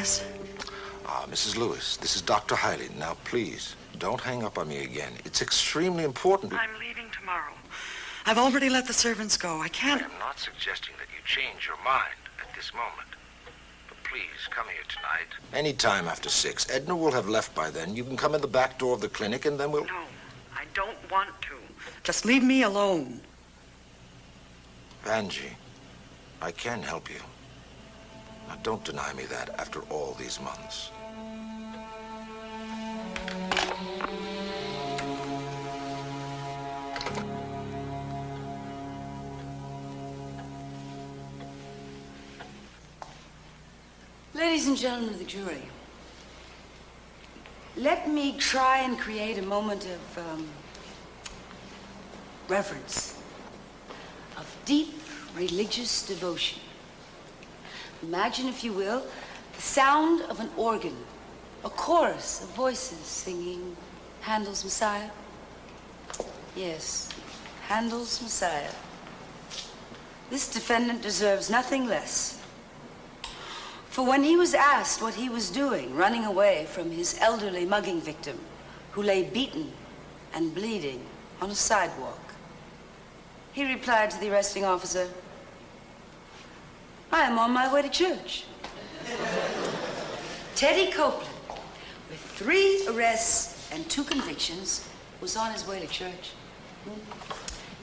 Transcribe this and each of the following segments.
Yes? Mrs. Lewis, this is Dr. Hiley. Now, please, don't hang up on me again. It's extremely important. I'm leaving tomorrow. I've already let the servants go. I can't... I am not suggesting that you change your mind at this moment. But please, come here tonight. Any time after 6. Edna will have left by then. You can come in the back door of the clinic, and then we'll... No, I don't want to. Just leave me alone. Angie, I can help you. Now, don't deny me that after all these months. Ladies and gentlemen of the jury, let me try and create a moment of reverence, of deep religious devotion. Imagine, if you will, the sound of an organ, a chorus of voices singing Handel's Messiah. Yes, Handel's Messiah. This defendant deserves nothing less. For when he was asked what he was doing, running away from his elderly mugging victim, who lay beaten and bleeding on a sidewalk, he replied to the arresting officer, "I am on my way to church." Teddy Copeland, with 3 arrests and 2 convictions, was on his way to church.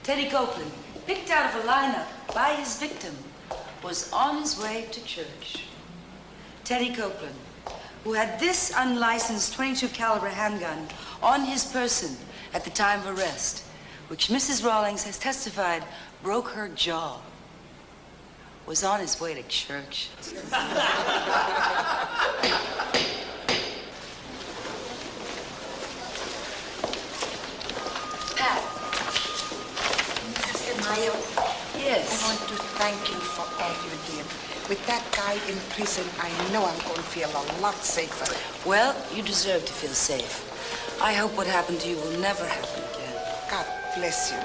Teddy Copeland, picked out of a lineup by his victim, was on his way to church. Teddy Copeland, who had this unlicensed .22 caliber handgun on his person at the time of arrest, which Mrs. Rawlings has testified broke her jaw, was on his way to church. Pat. Mrs. Mayo. Yes. I want to thank you for all you did. With that guy in prison, I know I'm going to feel a lot safer. Well, you deserve to feel safe. I hope what happened to you will never happen again. God bless you.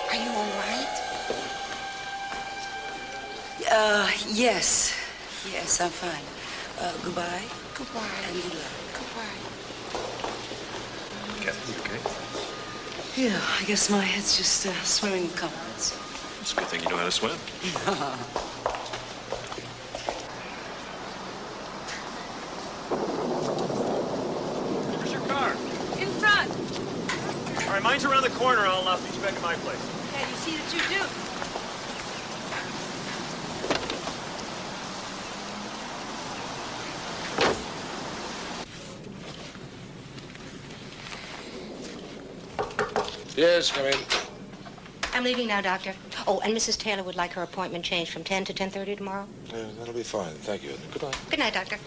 Are you all right? Yes. Yes, I'm fine. Goodbye. Goodbye. And good luck. Goodbye. Kathy, you okay? Yeah, I guess my head's just swimming with compliments. It's a good thing you know how to swim. Where's your car? In front. All right, mine's around the corner. I'll meet you back at my place. Yeah, you see that you do. Yes, come in. I'm leaving now, Doctor. Oh, and Mrs. Taylor would like her appointment changed from 10 to 10:30 tomorrow. That'll be fine. Thank you. Goodbye. Good night, Doctor.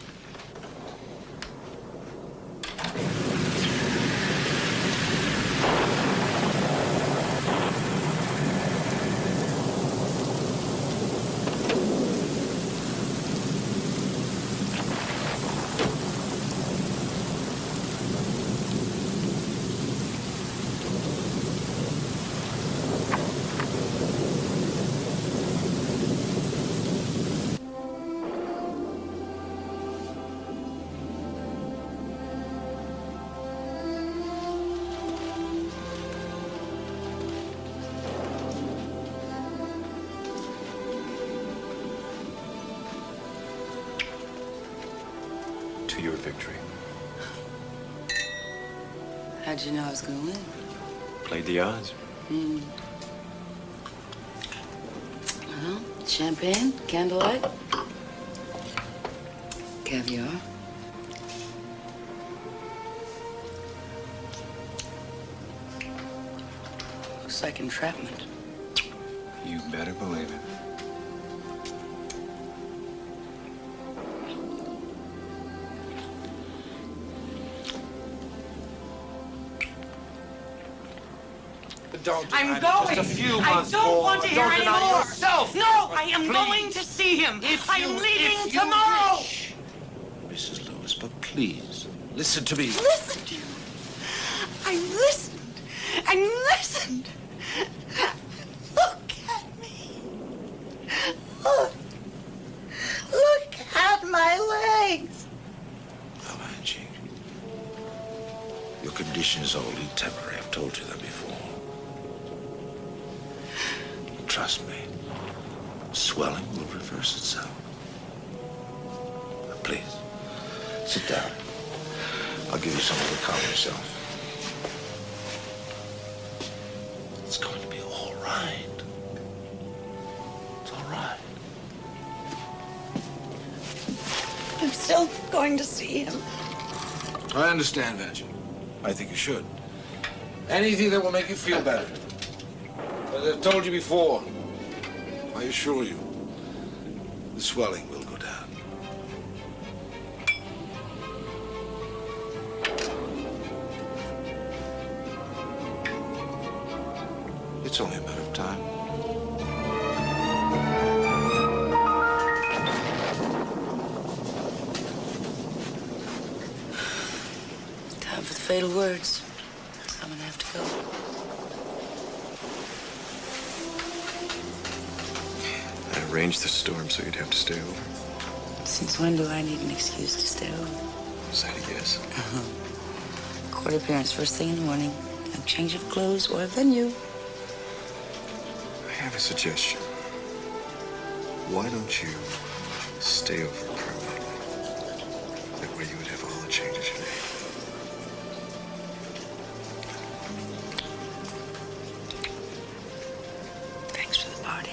To your victory. How'd you know I was going to win? Played the odds. Champagne, candlelight, caviar. Looks like entrapment. You better believe it. Don't. I'm going. Just a few I months don't more. want to hear Don't any deny more. yourself. No, I am Please. going to see him. I'm leaving if you tomorrow. wish. Mrs. Lewis, but please, listen to me. Listen to you. I listened and listened. Look at me. told you that before. Trust me. Swelling will reverse itself. Now, please, sit down. I'll give you something to calm yourself. It's going to be all right. It's all right. I'm still going to see him. I understand that. I think you should. Anything that will make you feel better. As I've told you before, I assure you, the swelling will go down. It's only a matter of time. Time for the fatal words. I'm gonna have to go. I arranged the storm so you'd have to stay over. Since when do I need an excuse to stay over? Is that a yes? Court appearance first thing in the morning. A change of clothes or a venue. I have a suggestion. Why don't you stay over permanently? That way you would have all the changes you need. Thanks for the party.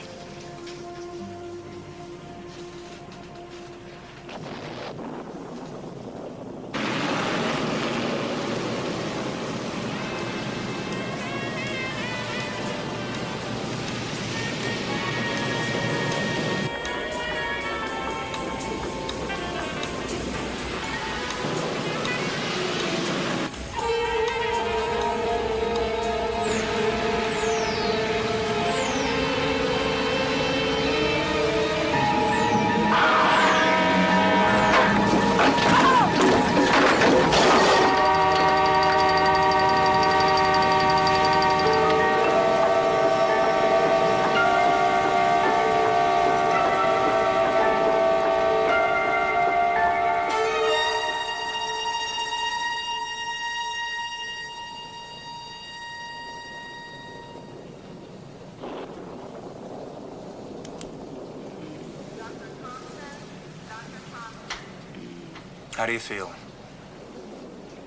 How do you feel?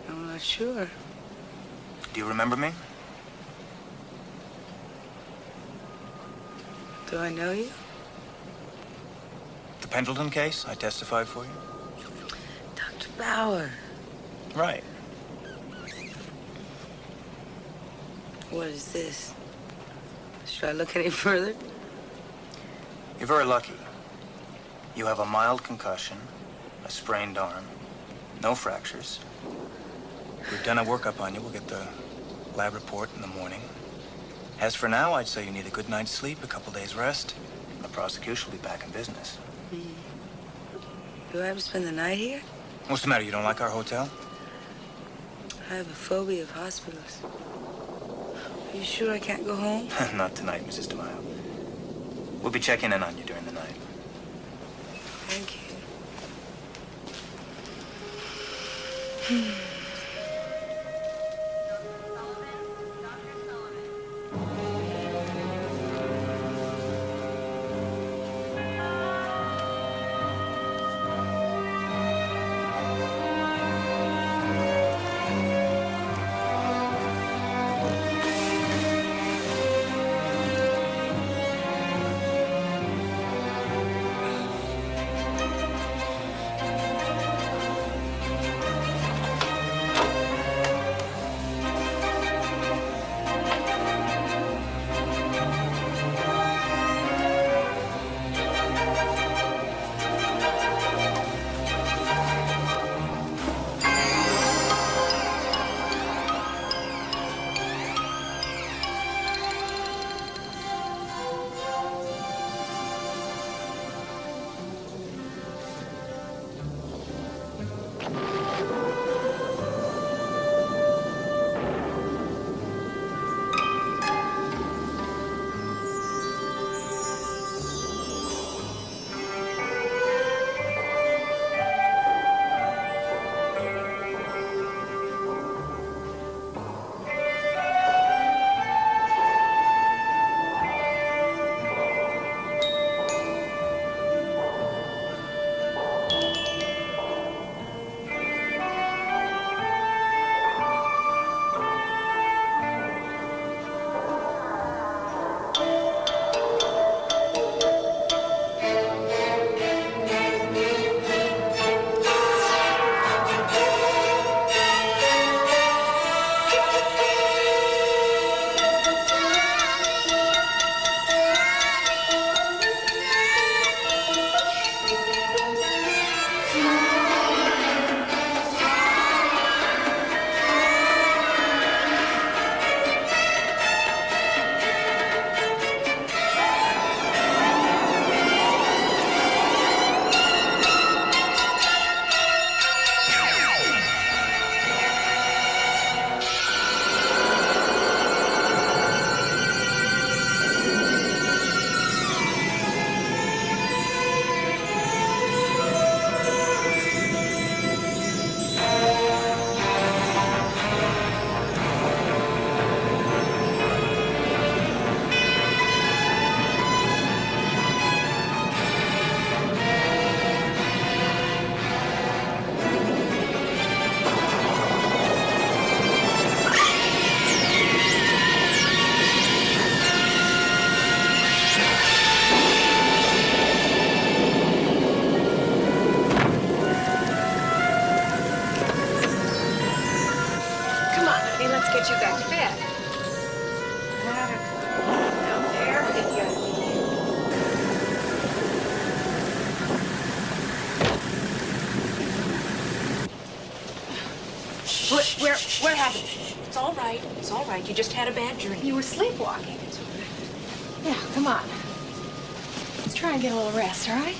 I'm not sure. Do you remember me? Do I know you? The Pendleton case I testified for you? Dr. Bauer. Right. What is this? Should I look any further? You're very lucky. You have a mild concussion, a sprained arm, no fractures. We've done a workup on you. We'll get the lab report in the morning. As for now, I'd say you need a good night's sleep, a couple days rest. The prosecution will be back in business. Do I have to spend the night here? What's the matter? You don't like our hotel? I have a phobia of hospitals. Are you sure I can't go home? Not tonight, Mrs. DeMaio. We'll be checking in on you during the night. Thank you. right. It's all right. You just had a bad dream. You were sleepwalking. Yeah, come on. Let's try and get a little rest, all right?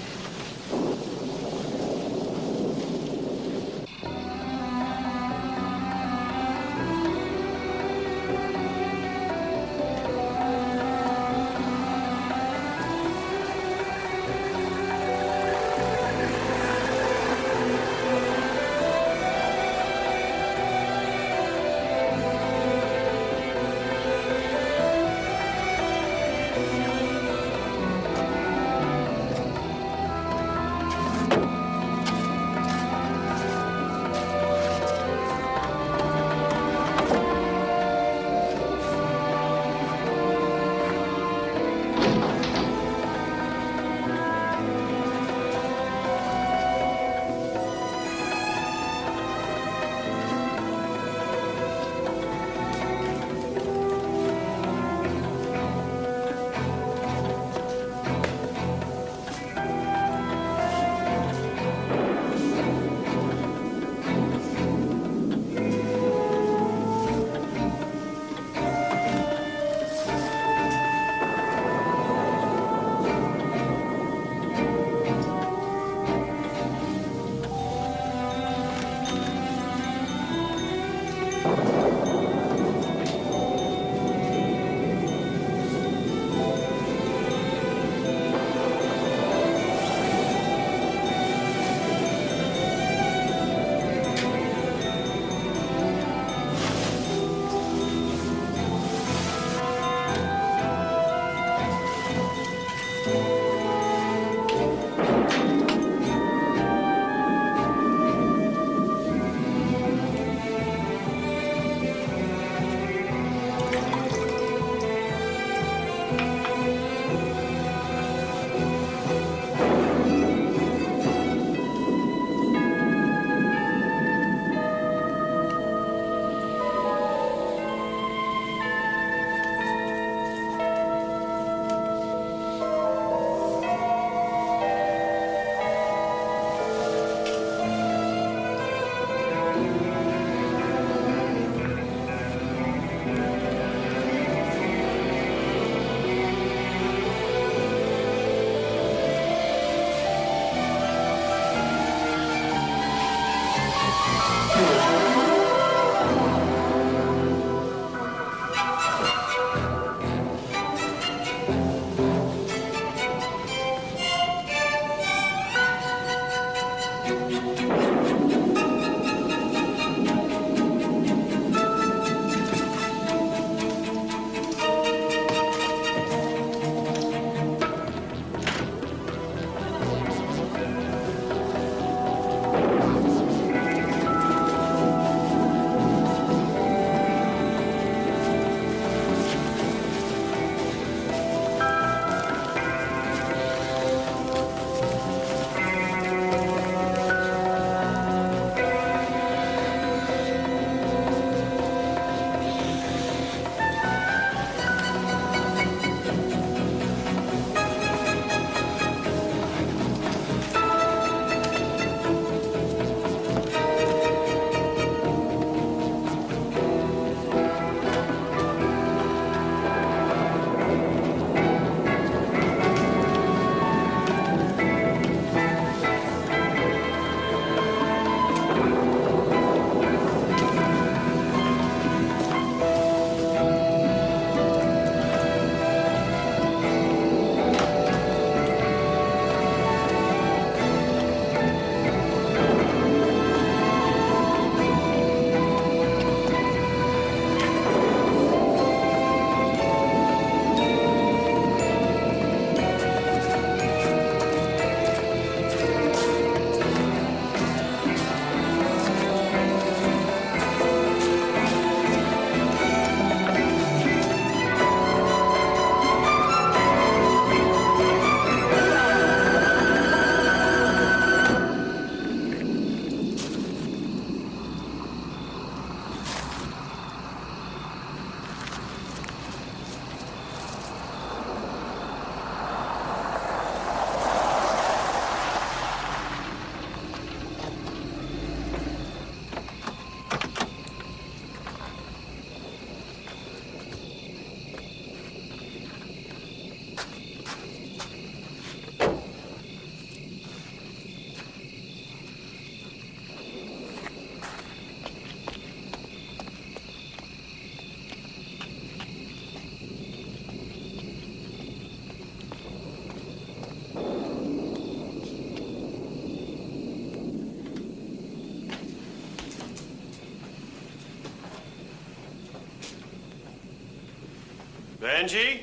Benji?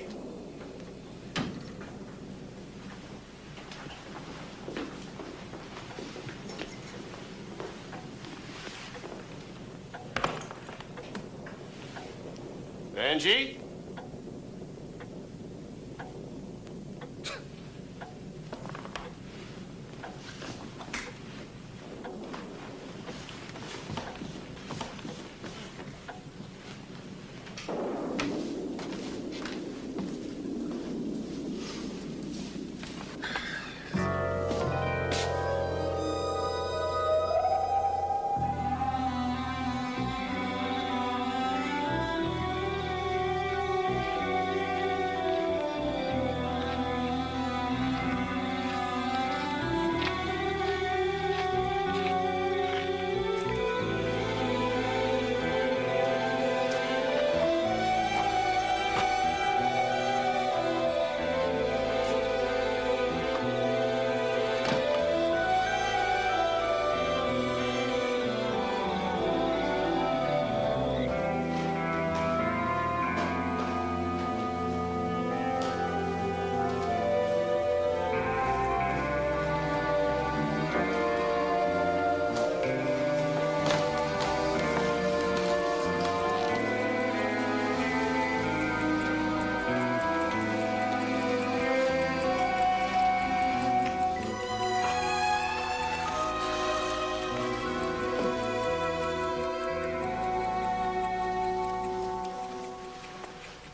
Benji?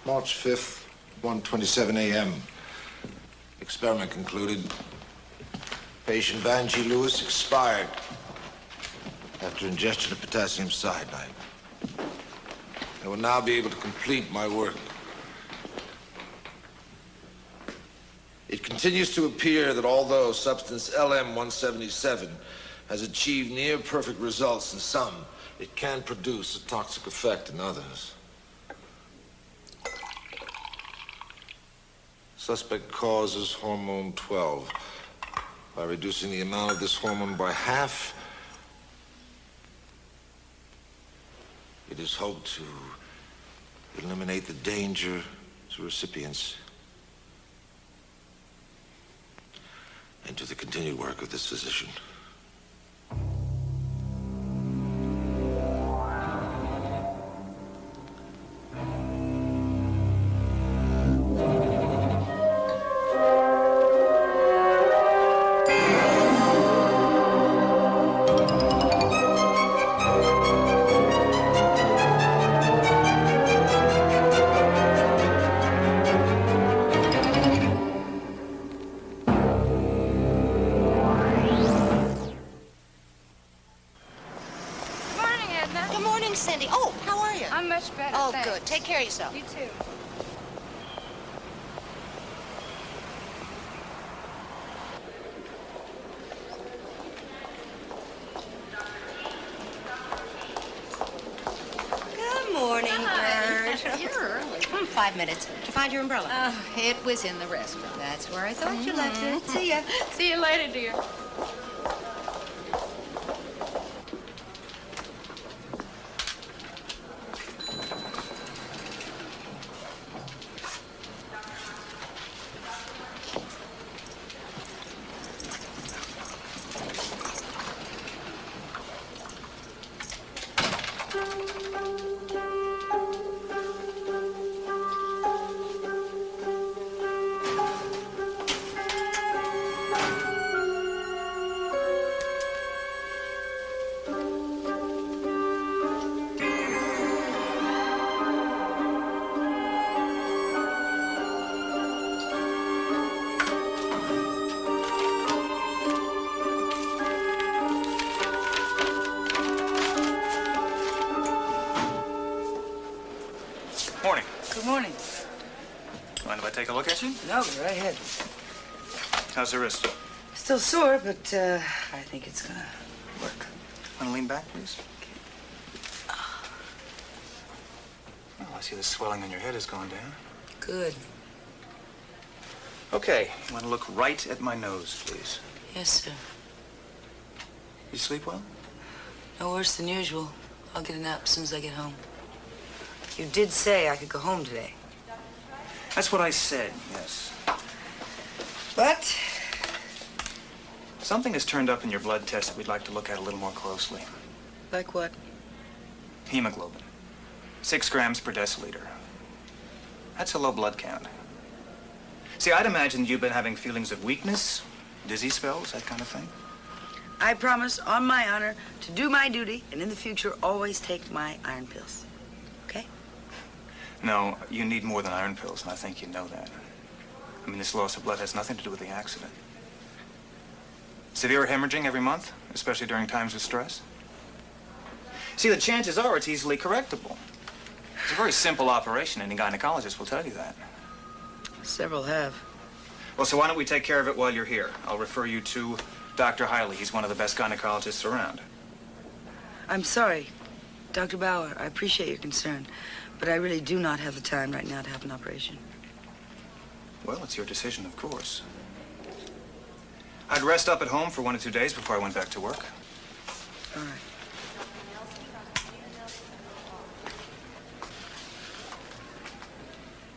March 5th, 1:27 a.m. Experiment concluded. Patient Vanjie Lewis expired after ingestion of potassium cyanide. I will now be able to complete my work. It continues to appear that although substance LM-177 has achieved near perfect results in some, it can produce a toxic effect in others. Suspect causes hormone 12. By reducing the amount of this hormone by half, it is hoped to eliminate the danger to recipients and to the continued work of this physician. Take care of yourself. You too. Good morning, Bert. You're early. 5 minutes. Did you find your umbrella? It was in the restroom. That's where I thought you left it. See ya. See you later, dear. Morning. Good morning. Mind if I take a look at you? No, go right ahead. How's the wrist? Still sore, but I think it's gonna work. Want to lean back, please? Well, I see the swelling on your head has gone down. Good. Okay, you want to look right at my nose, please. Yes, sir. You sleep well? No worse than usual. I'll get a nap as soon as I get home. You did say I could go home today. That's what I said, yes. But Something has turned up in your blood test that we'd like to look at a little more closely. like what? Hemoglobin. 6 grams per deciliter. That's a low blood count. See, I'd imagined you've been having feelings of weakness, dizzy spells, that kind of thing. I promise, on my honor, to do my duty, and in the future, always take my iron pills. Okay? No, you need more than iron pills, and I think you know that. I mean, this loss of blood has nothing to do with the accident. Severe hemorrhaging every month, especially during times of stress. See, the chances are it's easily correctable. It's a very simple operation. Any gynecologist will tell you that. Several have. Well, so why don't we take care of it while you're here? I'll refer you to Dr. Hiley. He's one of the best gynecologists around. I'm sorry, Dr. Bauer. I appreciate your concern, but I really do not have the time right now to have an operation. Well, it's your decision, of course. I'd rest up at home for 1 or 2 days before I went back to work. All right.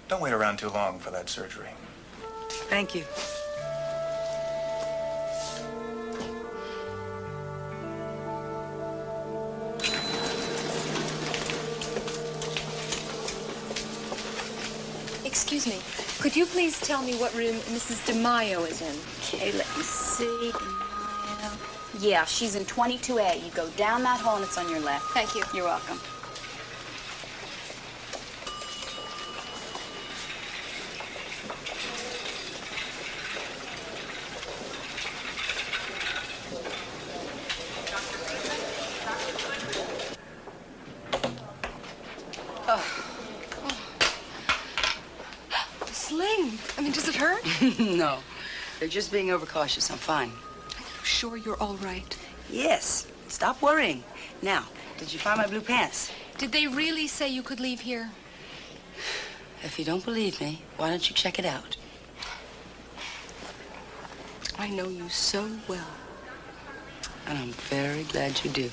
Don't wait around too long for that surgery. Thank you. Excuse me. Could you please tell me what room Mrs. DeMaio is in? Okay, let me see. Yeah, she's in 22A. You go down that hall and it's on your left. Thank you. You're welcome. Sling. I mean, does it hurt? No, they're just being overcautious. I'm fine. Are you sure you're all right? Yes. Stop worrying. Now, did you find my blue pants? Did they really say you could leave here? If you don't believe me, why don't you check it out? I know you so well. And I'm very glad you do.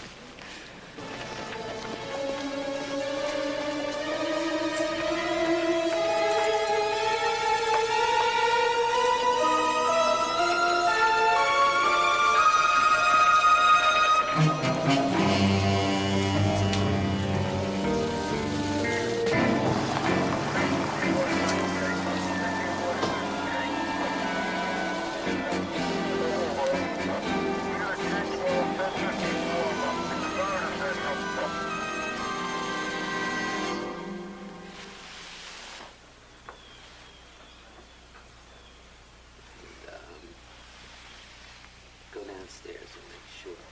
Go downstairs and make sure that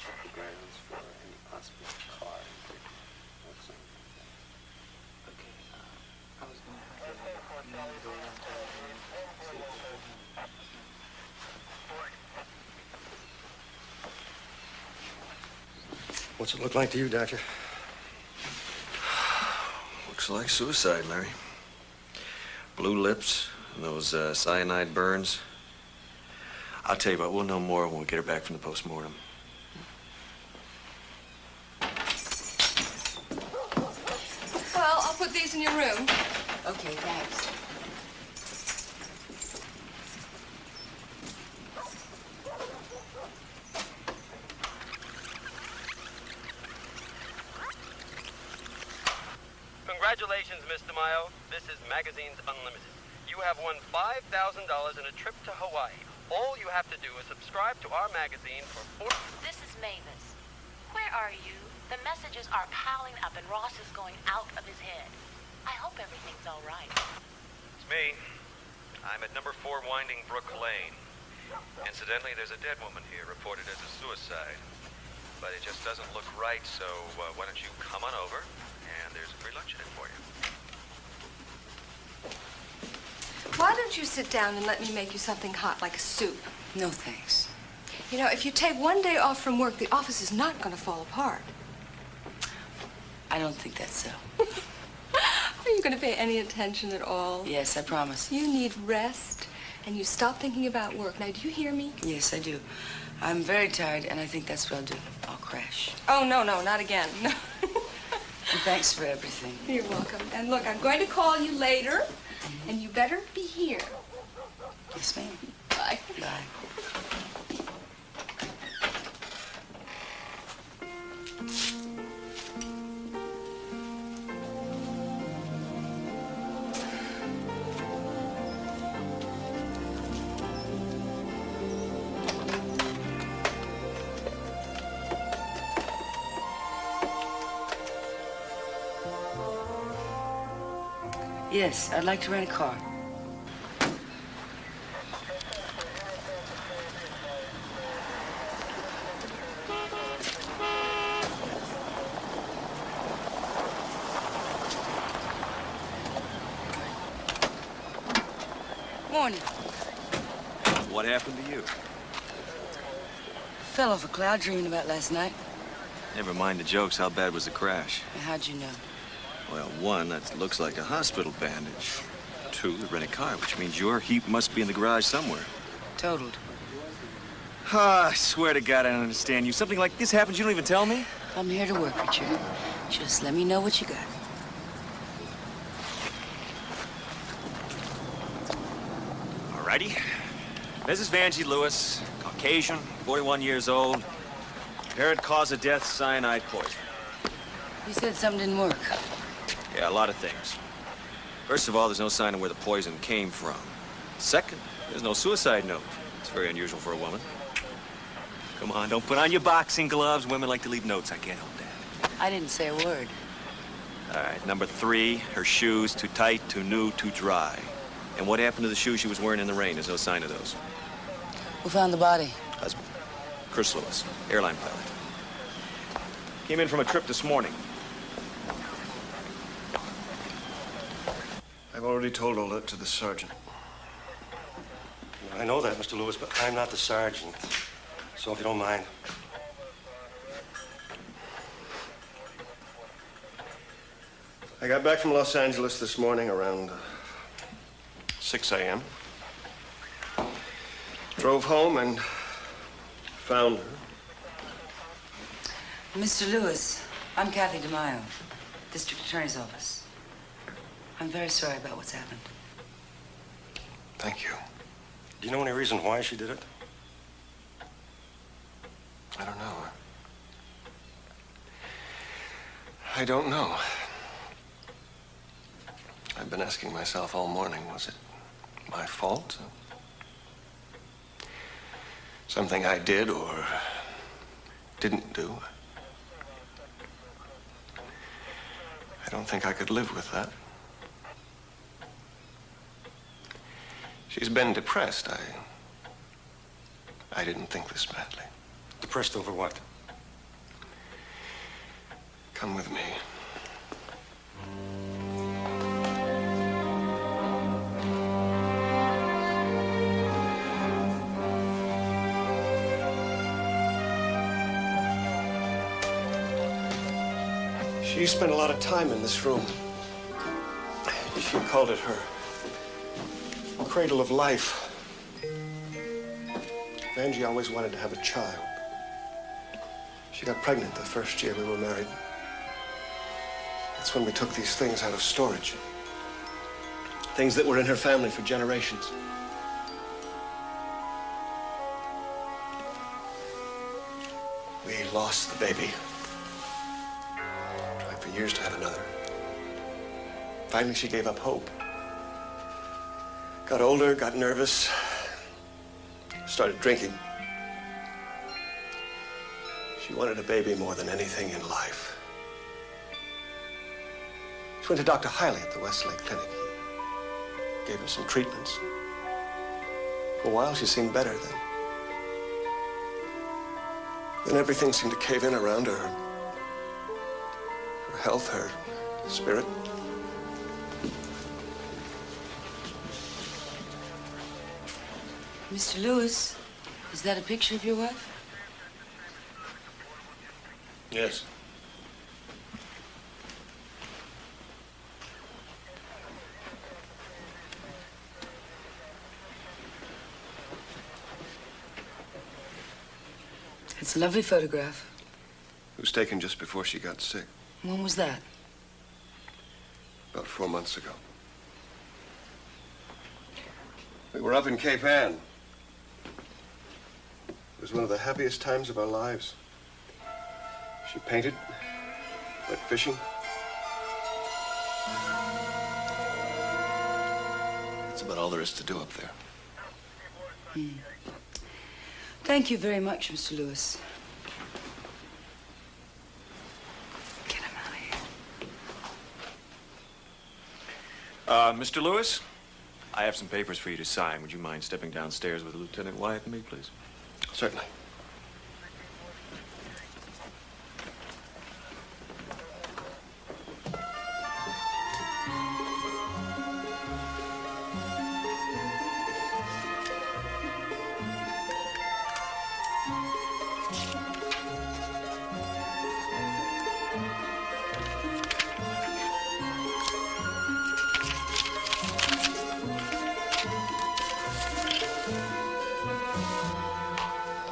check the grounds for any possible car. Okay, I was going to have to go around to see if What's it look like to you, Doctor? Looks like suicide, Larry. Blue lips, and those cyanide burns. I'll tell you what, we'll know more when we get her back from the postmortem. Well, I'll put these in your room. Okay, thanks. Congratulations, Miss DeMaio. This is Magazines Unlimited. You have won $5,000 and a trip to Hawaii. All you have to do is subscribe to our magazine for This is Mavis. Where are you? The messages are piling up and Ross is going out of his head. I hope everything's all right. It's me. I'm at number 4 Winding Brook Lane. Incidentally, there's a dead woman here reported as a suicide. But it just doesn't look right, so why don't you come on over, and there's a free lunch in it for you. Why don't you sit down and let me make you something hot, like a soup? No, thanks. You know, if you take one day off from work, the office is not going to fall apart. I don't think that's so. Are you going to pay any attention at all? Yes, I promise. You need rest and you stop thinking about work. Now, do you hear me? Yes, I do. I'm very tired, and I think that's what I'll do. I'll crash. Oh, no, not again. No. And thanks for everything. You're welcome. And look, I'm going to call you later, and you better be here. Yes, ma'am. Bye. Bye. Yes, I'd like to rent a car. Morning. What happened to you? Fell off a cloud dreaming about last night. Never mind the jokes. How bad was the crash? How'd you know? Well, one, that looks like a hospital bandage. Two, the rented car, which means your heap must be in the garage somewhere. Totaled. Ah, I swear to God, I don't understand you. Something like this happens, you don't even tell me? I'm here to work, Richard. Just let me know what you got. Alrighty. Mrs. Vanjie Lewis, Caucasian, 41 years old. Apparent cause of death, cyanide poison. You said something didn't work. Yeah, a lot of things. First of all, there's no sign of where the poison came from. Second, there's no suicide note. It's very unusual for a woman. Come on, don't put on your boxing gloves. Women like to leave notes. I can't help that. I didn't say a word. All right, number three, her shoes, too tight, too new, too dry. And what happened to the shoes she was wearing in the rain? There's no sign of those. Who found the body? Husband. Chris Lewis, airline pilot. Came in from a trip this morning. I've already told all that to the sergeant. I know that, Mr. Lewis, but I'm not the sergeant. So if you don't mind. I got back from Los Angeles this morning around 6 a.m. Drove home and found her. Mr. Lewis, I'm Kathy DeMaio, District Attorney's Office. I'm very sorry about what's happened. Thank you. Do you know any reason why she did it? I don't know. I don't know. I've been asking myself all morning, was it my fault? Something I did or didn't do? I don't think I could live with that. She's been depressed. I didn't think this badly. Depressed over what? Come with me. She spent a lot of time in this room. She called it her cradle of life. Vanjie always wanted to have a child. She got pregnant the first year we were married. That's when we took these things out of storage. Things that were in her family for generations. We lost the baby. Tried for years to have another. Finally, she gave up hope. Got older, got nervous, started drinking. She wanted a baby more than anything in life. She went to Dr. Hiley at the Westlake Clinic. He gave her some treatments. For a while, she seemed better then. Then everything seemed to cave in around her. Her health, her spirit. Mr. Lewis, is that a picture of your wife? Yes. It's a lovely photograph. It was taken just before she got sick. When was that? About 4 months ago. We were up in Cape Ann. It was one of the happiest times of our lives. She painted, went fishing. That's about all there is to do up there. Thank you very much, Mr. Lewis. Get him out of here. Mr. Lewis, I have some papers for you to sign. Would you mind stepping downstairs with Lieutenant Wyatt and me, please? Certainly.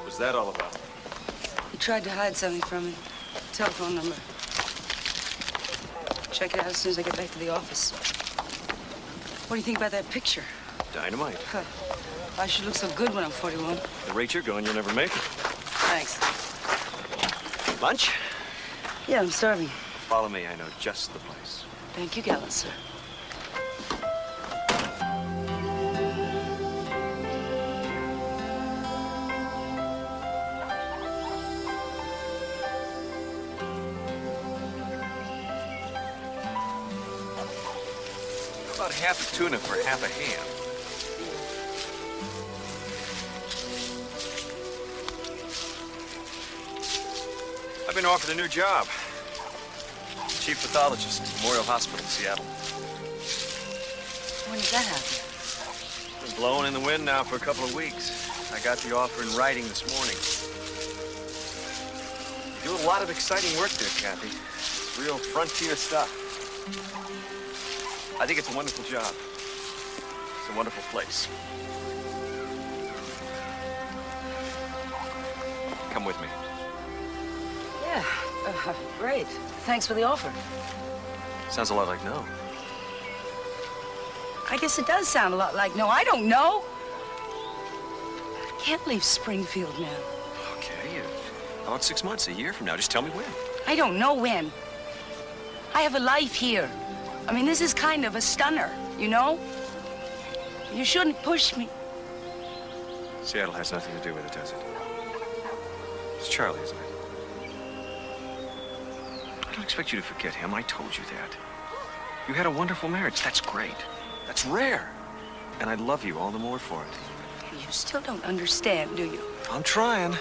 What's that all about? He tried to hide something from me. Telephone number. Check it out as soon as I get back to the office. What do you think about that picture? Dynamite. Huh. I should look so good when I'm 41. The rate you're going, you'll never make it. Thanks. Lunch? Yeah, I'm starving. Follow me. I know just the place. Thank you, gallant sir. About half a tuna for half a ham. I've been offered a new job. Chief pathologist, Memorial Hospital, Seattle. When did that happen? Been blowing in the wind now for a couple of weeks. I got the offer in writing this morning. You do a lot of exciting work there, Kathy. It's real frontier stuff. I think it's a wonderful job. It's a wonderful place. Come with me. Yeah, great. Thanks for the offer. Sounds a lot like no. I guess it does sound a lot like no. I don't know. I can't leave Springfield now. Okay, how about 6 months, a year from now? Just tell me when. I don't know when. I have a life here. I mean, this is kind of a stunner, you know? You shouldn't push me. Seattle has nothing to do with it, does it? It's Charlie, isn't it? I don't expect you to forget him. I told you that. You had a wonderful marriage. That's great. That's rare. And I love you all the more for it. You still don't understand, do you? I'm trying.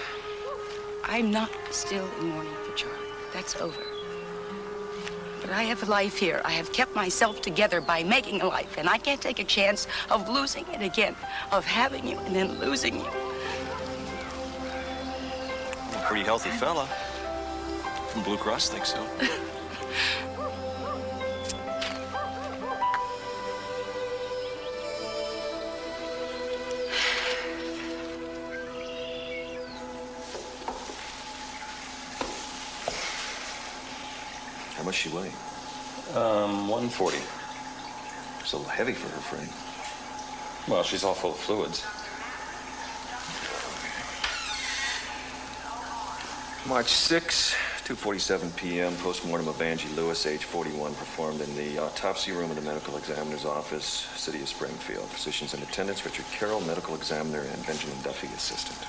I'm not still in mourning for Charlie. That's over. But I have a life here. I have kept myself together by making a life, and I can't take a chance of losing it again, of having you and then losing you. I'm a pretty healthy fella. From Blue Cross, think so. How much she weigh? 140. It's a little heavy for her frame. Well, she's all full of fluids. March 6, 2:47 p.m. Postmortem of Angie Lewis, age 41, performed in the autopsy room of the medical examiner's office, City of Springfield. Physicians in attendance: Richard Carroll, medical examiner, and Benjamin Duffy, assistant.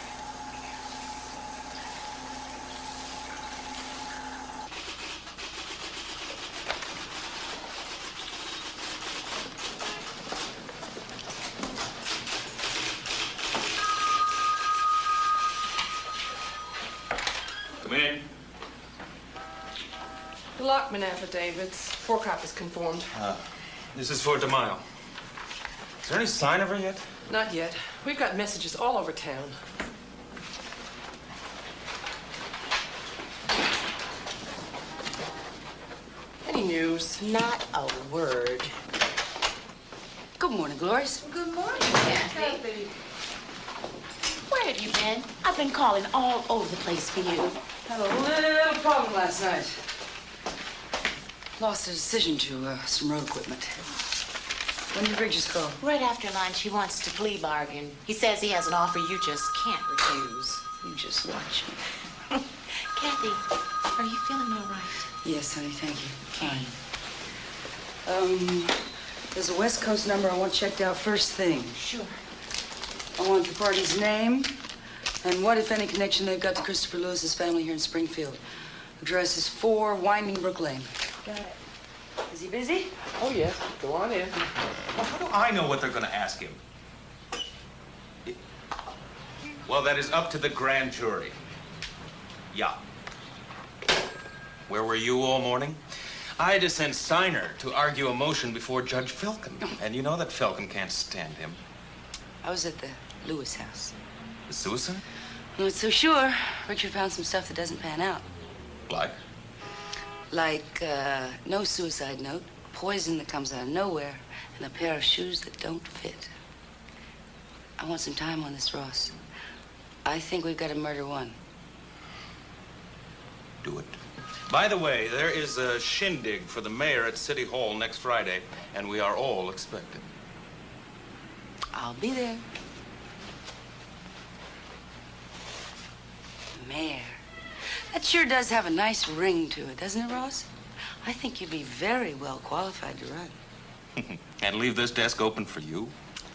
Come in. The Lockman affidavits. 4 copies conformed. This is for DeMaio. Is there any sign of her yet? Not yet. We've got messages all over town. Any news? Not a word. Good morning, Glorious. Good morning, Kathy. Where have you been? I've been calling all over the place for you. Had a little problem last night. Lost a decision to some road equipment. When did Bridges call? Right after lunch, he wants to plea bargain. He says he has an offer you just can't refuse. You just watch me. Kathy, are you feeling all right? Yes, honey, thank you. Fine. There's a West Coast number I want checked out first thing. Sure. I want the party's name and what, if any, connection they've got to Christopher Lewis's family here in Springfield. Address is 4 Winding Brook Lane. Got it. Is he busy? Oh, yes. Go on in. Well, how do I know what they're going to ask him? Well, that is up to the grand jury. Yeah. Where were you all morning? I had to send Steiner to argue a motion before Judge Felkin. And you know that Felkin can't stand him. I was at the Lewis house. The suicide? I'm not so sure. Richard found some stuff that doesn't pan out. Like? Like, no suicide note, poison that comes out of nowhere, and a pair of shoes that don't fit. I want some time on this, Ross. I think we've got to murder one. Do it. By the way, there is a shindig for the mayor at City Hall next Friday, and we are all expected. I'll be there. Mayor. That sure does have a nice ring to it, doesn't it, Ross? I think you'd be very well qualified to run. And leave this desk open for you?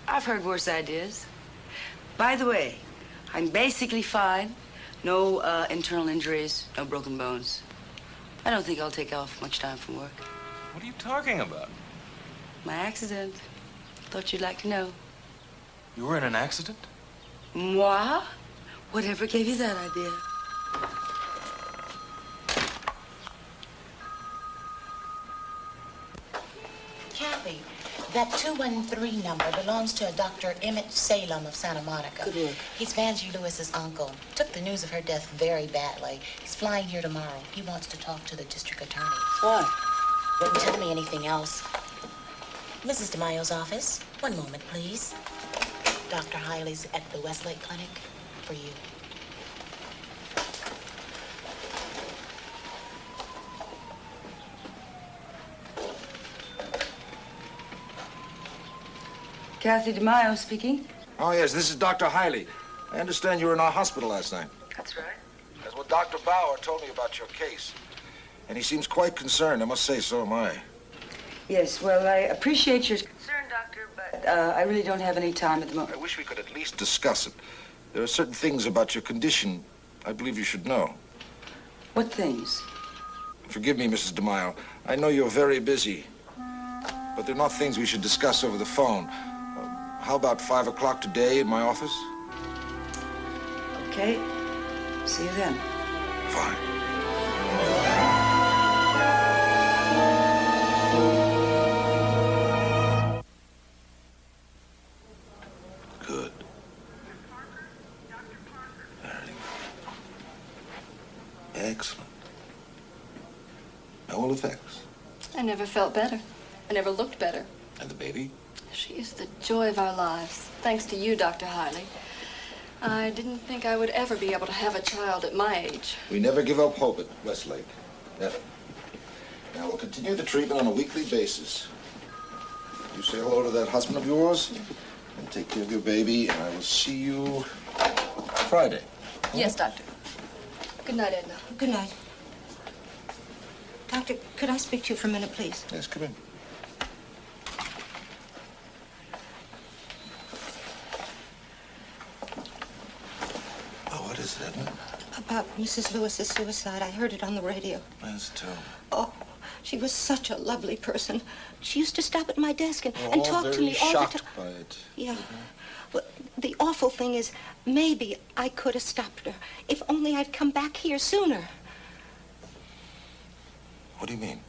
I've heard worse ideas. By the way, I'm basically fine. No internal injuries, no broken bones. I don't think I'll take off much time from work. What are you talking about? My accident. Thought you'd like to know. You were in an accident? Moi? Whatever gave you that idea? Kathy, that 213 number belongs to a Dr. Emmett Salem of Santa Monica. Good work. He's Vanjie Lewis's uncle. Took the news of her death very badly. He's flying here tomorrow. He wants to talk to the district attorney. Why? Wouldn't tell me anything else. Mrs. DeMayo's office. One moment, please. Dr. Hiley's at the Westlake Clinic for you. Kathy DeMayo speaking. Oh, yes, this is Dr. Hiley. I understand you were in our hospital last night. That's right. That's what Dr. Bauer told me about your case. And he seems quite concerned. I must say, so am I. Yes, well, I appreciate your concern, Doctor, but I really don't have any time at the moment. I wish we could at least discuss it. There are certain things about your condition I believe you should know. What things? Forgive me, Mrs. DeMayo. I know you're very busy. But they're not things we should discuss over the phone. How about 5 o'clock today in my office? Okay. See you then. Fine. Good. Very good. Excellent. No ill effects. I never felt better. I never looked better. And the baby? She is the joy of our lives, thanks to you, Dr. Hiley. I didn't think I would ever be able to have a child at my age. We never give up hope at Westlake. Never. Now, we'll continue the treatment on a weekly basis. You say hello to that husband of yours, and take care of your baby, and I will see you Friday. Yes, Doctor. Good night, Edna. Good night. Doctor, could I speak to you for a minute, please? Yes, come in. What is it, Edna? About Mrs. Lewis's suicide. I heard it on the radio. That's terrible. Oh, she was such a lovely person. She used to stop at my desk and We're talk to me all the time. shocked by it. Yeah. Well, the awful thing is, maybe I could have stopped her. If only I'd come back here sooner. What do you mean?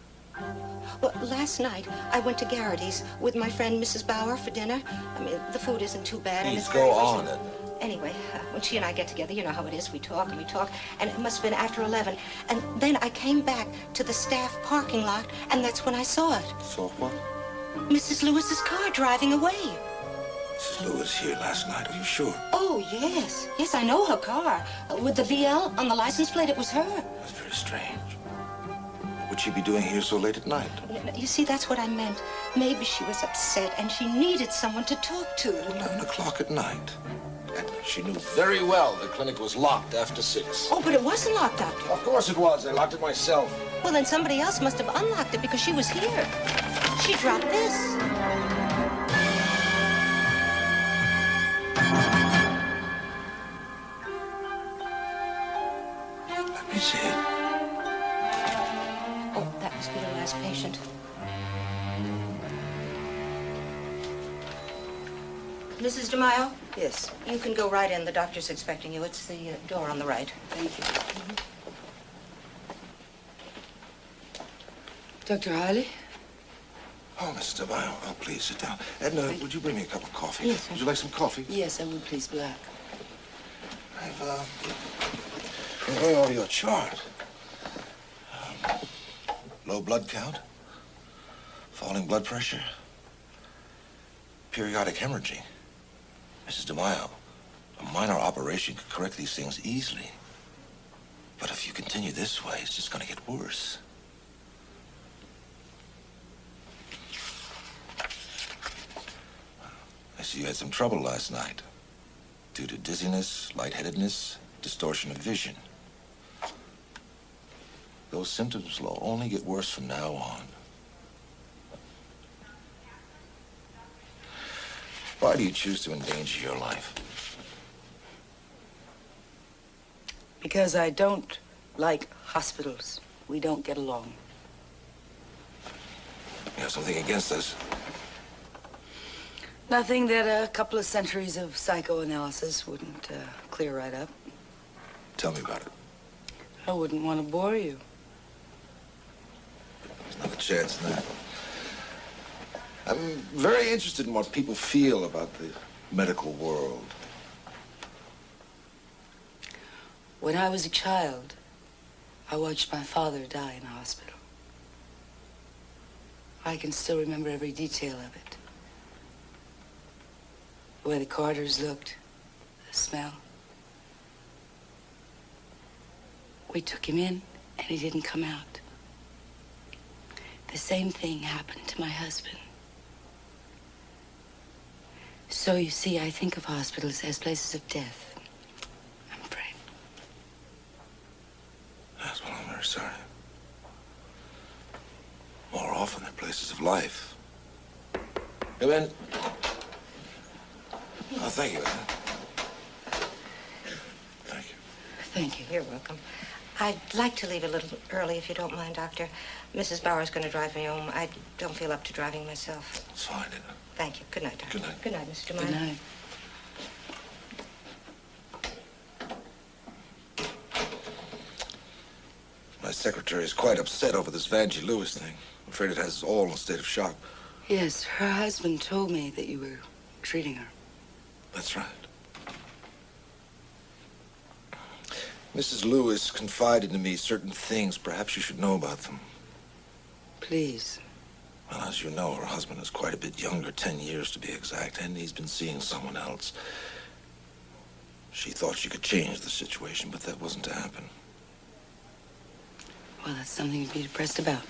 Well, last night, I went to Garrity's with my friend Mrs. Bauer for dinner. I mean, the food isn't too bad. and Please it's go very on, reasonable. Edna. Anyway, when she and I get together, you know how it is. We talk, and it must have been after 11. And then I came back to the staff parking lot, and that's when I saw it. Saw what? Mrs. Lewis's car driving away. Mrs. Lewis here last night, are you sure? Oh, yes. Yes, I know her car. With the VL on the license plate, it was her. That's very strange. What would she be doing here so late at night? You see, that's what I meant. Maybe she was upset and she needed someone to talk to. 11 o'clock at night. And she knew very well the clinic was locked after 6. Oh, but it wasn't locked, Doctor. Of course it was. I locked it myself. Well, then somebody else must have unlocked it because she was here. She dropped this. Let me see it. Oh, that must be the last patient. Mrs. DeMaio? Yes. You can go right in. The doctor's expecting you. It's the door on the right. Thank you. Dr. Harley? Oh, Mrs. DeMaio, oh, please sit down. Edna, would you bring me a cup of coffee? Yes. Would you like some coffee? Yes, I would, please, black. I've been going over your chart. Low blood count, falling blood pressure, periodic hemorrhaging. Mrs. DeMaio, a minor operation could correct these things easily. But if you continue this way, it's just going to get worse. I see you had some trouble last night due to dizziness, lightheadedness, distortion of vision. Those symptoms will only get worse from now on. Why do you choose to endanger your life? Because I don't like hospitals. We don't get along. You have something against us? Nothing that a couple of centuries of psychoanalysis wouldn't clear right up. Tell me about it. I wouldn't want to bore you. There's not a chance in that. I'm very interested in what people feel about the medical world. When I was a child, I watched my father die in a hospital. I can still remember every detail of it. The way the corridors looked, the smell. We took him in, and he didn't come out. The same thing happened to my husband. So, you see, I think of hospitals as places of death. I'm afraid. Yes, well, I'm very sorry. More often, they're places of life. Come in. Oh, thank you, Edna. Thank you. Thank you. You're welcome. I'd like to leave a little early, if you don't mind, Doctor. Mrs. Bauer's going to drive me home. I don't feel up to driving myself. It's fine, Edna. Thank you. Good night, Doctor. Good night. Good night, Mr. Good night. My secretary is quite upset over this Vanjie Lewis thing. I'm afraid it has us all in a state of shock. Yes, her husband told me that you were treating her. That's right. Mrs. Lewis confided to me certain things. Perhaps you should know about them. Please. Well, as you know, her husband is quite a bit younger, 10 years to be exact, and he's been seeing someone else. She thought she could change the situation, but that wasn't to happen. Well, that's something to be depressed about.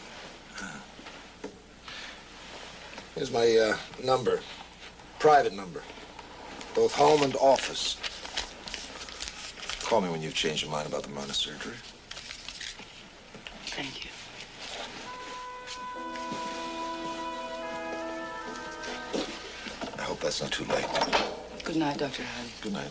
Here's my number. Private number. Both home and office. Call me when you've changed your mind about the minor surgery. Thank you. I hope that's not too late. Good night, Dr. Harley. Good night.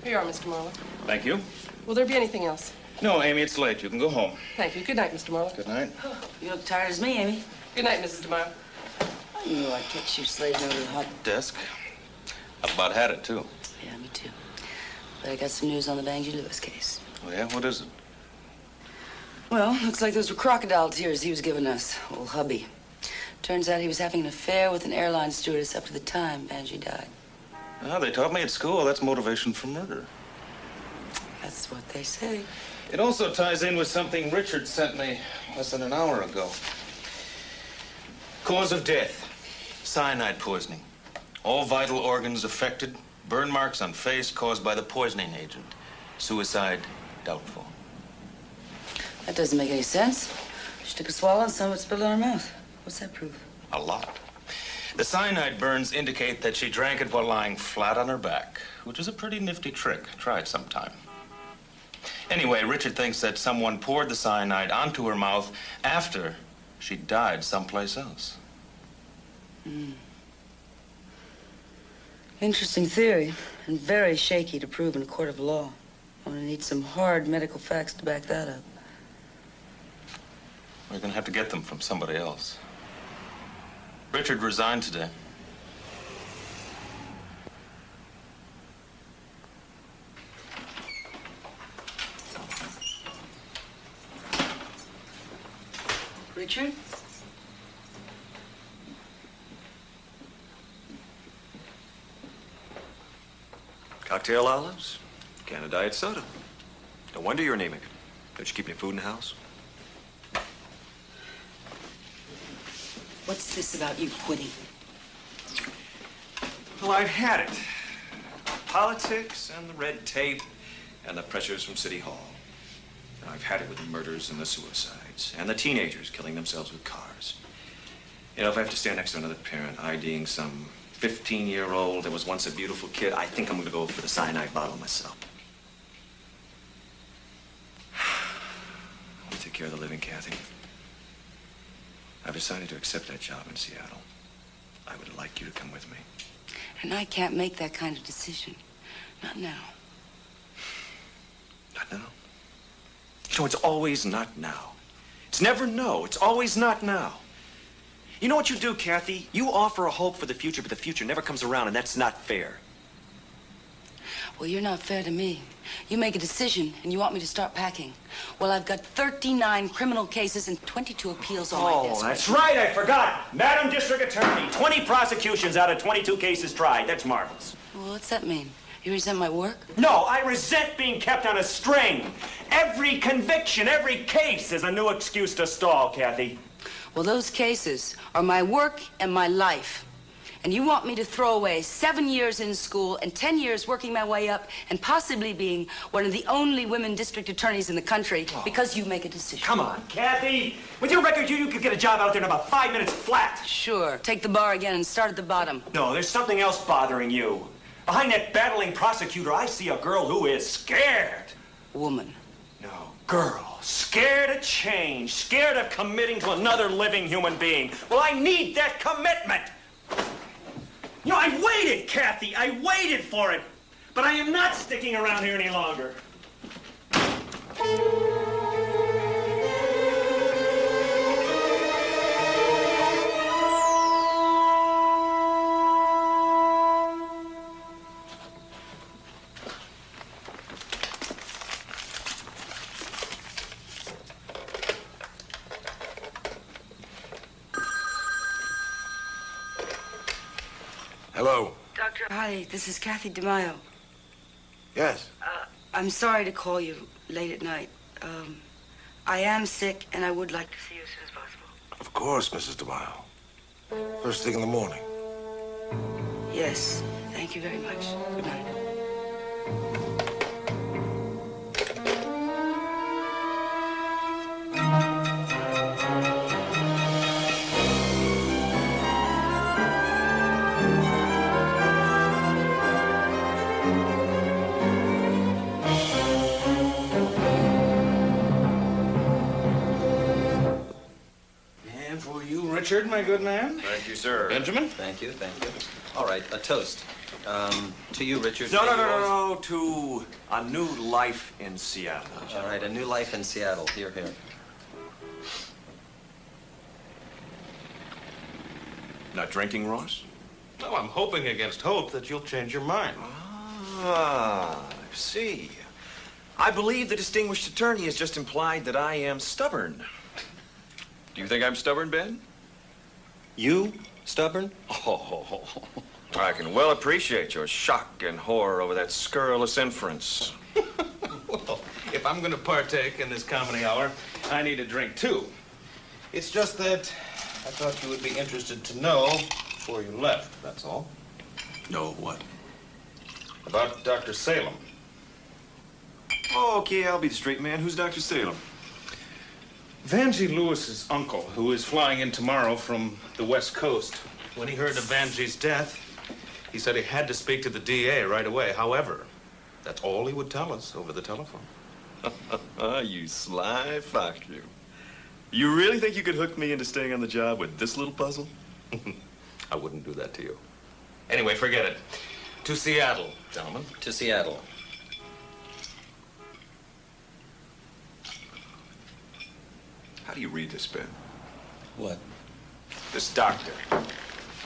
Here you are, Mr. Marlowe. Thank you. Will there be anything else? No, Amy, it's late. You can go home. Thank you. Good night, Mr. Marlowe. Good night. You look tired as me, Amy. Good night, Mrs. DeMaio. I knew I'd catch you slaving over the hot Desk. I've about had it, too. Yeah, me too. But I got some news on the Banji Lewis case. Oh, yeah? What is it? Well, looks like those were crocodile tears he was giving us, old hubby. Turns out he was having an affair with an airline stewardess up to the time Banji died. Oh, they taught me at school that's motivation for murder. That's what they say. It also ties in with something Richard sent me less than an hour ago. Cause of death, cyanide poisoning. All vital organs affected, burn marks on face caused by the poisoning agent. Suicide, doubtful. That doesn't make any sense. She took a swallow and some of it spilled on her mouth. What's that prove? A lot. The cyanide burns indicate that she drank it while lying flat on her back, which is a pretty nifty trick. Try it sometime. Anyway, Richard thinks that someone poured the cyanide onto her mouth after she died someplace else. Interesting theory, and very shaky to prove in a court of law. I'm gonna need some hard medical facts to back that up. We're gonna have to get them from somebody else. Richard resigned today. Richard? Cocktail olives, can of diet soda. No wonder you're anemic. Don't you keep any food in the house? What's this about you quitting? Well, I've had it. Politics and the red tape and the pressures from City Hall. And I've had it with the murders and the suicides and the teenagers killing themselves with cars. You know, if I have to stand next to another parent IDing some 15-year-old that was once a beautiful kid, I think I'm going to go for the cyanide bottle myself. I want to take care of the living, Kathy. I've decided to accept that job in Seattle. I would like you to come with me. And I can't make that kind of decision. Not now. Not now. You know, it's always not now. It's never no. It's always not now. You know what you do, Kathy? You offer a hope for the future, but the future never comes around, and that's not fair. Well, you're not fair to me. You make a decision, and you want me to start packing. Well, I've got 39 criminal cases and 22 appeals on my desk. Oh, that's right. I forgot. Madam District Attorney, 20 prosecutions out of 22 cases tried. That's marvelous. Well, what's that mean? You resent my work? No, I resent being kept on a string. Every conviction, every case is a new excuse to stall, Kathy. Well, those cases are my work and my life. And you want me to throw away 7 years in school and 10 years working my way up and possibly being one of the only women district attorneys in the country because you make a decision. Come on, Kathy. With your record, you could get a job out there in about 5 minutes flat. Sure. Take the bar again and start at the bottom. No, there's something else bothering you. Behind that battling prosecutor, I see a girl who is scared. Woman. No, girl. Scared of change. Scared of committing to another living human being. Well, I need that commitment. You know, I waited, Kathy. I waited for it. But I am not sticking around here any longer. Hello. Doctor, hi, this is Kathy DeMaio. Yes. I'm sorry to call you late at night. I am sick, and I would like to see you as soon as possible. Of course, Mrs. DeMaio. First thing in the morning. Yes, thank you very much. Good night. And for you, Richard, my good man. Thank you, sir. Benjamin? Thank you, thank you. All right, a toast. To you, Richard. No, to a new life in Seattle. All right, a new life in Seattle. Here, here. Not drinking, Ross? Well, I'm hoping against hope that you'll change your mind. Ah, I see. I believe the distinguished attorney has just implied that I am stubborn. Do you think I'm stubborn, Ben? You stubborn? Oh, I can well appreciate your shock and horror over that scurrilous inference. Well, if I'm going to partake in this comedy hour, I need a drink, too. It's just that I thought you would be interested to know before you left, that's all. No, what? About Dr. Salem. Oh, okay, I'll be the straight man. Who's Dr. Salem? Vanjie Lewis's uncle, who is flying in tomorrow from the West Coast. When he heard of Vanjie's death, he said he had to speak to the DA right away. However, that's all he would tell us over the telephone. You sly fox, you. You really think you could hook me into staying on the job with this little puzzle? I wouldn't do that to you. Anyway, forget it. To Seattle, gentlemen. To Seattle. How do you read this, Ben? What? This doctor.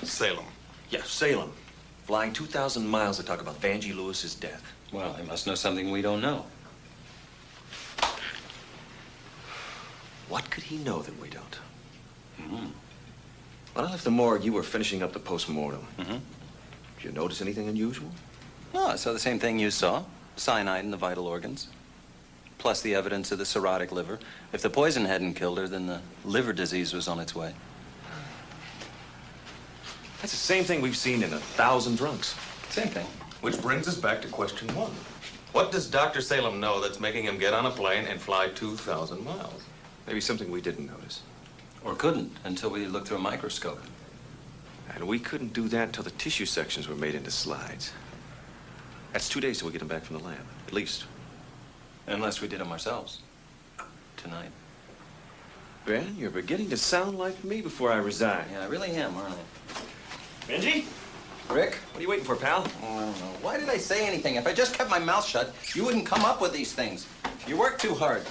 Salem. Yeah, Salem. Flying 2,000 miles to talk about Vanjie Lewis's death. Well, he must know something we don't know. What could he know that we don't? When I left the morgue, you were finishing up the post-mortem. Did you notice anything unusual? No, I saw the same thing you saw. Cyanide in the vital organs. Plus the evidence of the cirrhotic liver. If the poison hadn't killed her, then the liver disease was on its way. That's the same thing we've seen in 1,000 drunks. Same thing. Which brings us back to question one. What does Dr. Salem know that's making him get on a plane and fly 2,000 miles? Maybe something we didn't notice. Or couldn't until we looked through a microscope. And we couldn't do that until the tissue sections were made into slides. That's 2 days till we get them back from the lab, at least. Unless we did them ourselves. Tonight. Ben, you're beginning to sound like me before I resign. Yeah, I really am, aren't I? Benji? Rick? What are you waiting for, pal? Oh, I don't know. Why did I say anything? If I just kept my mouth shut, you wouldn't come up with these things. You work too hard.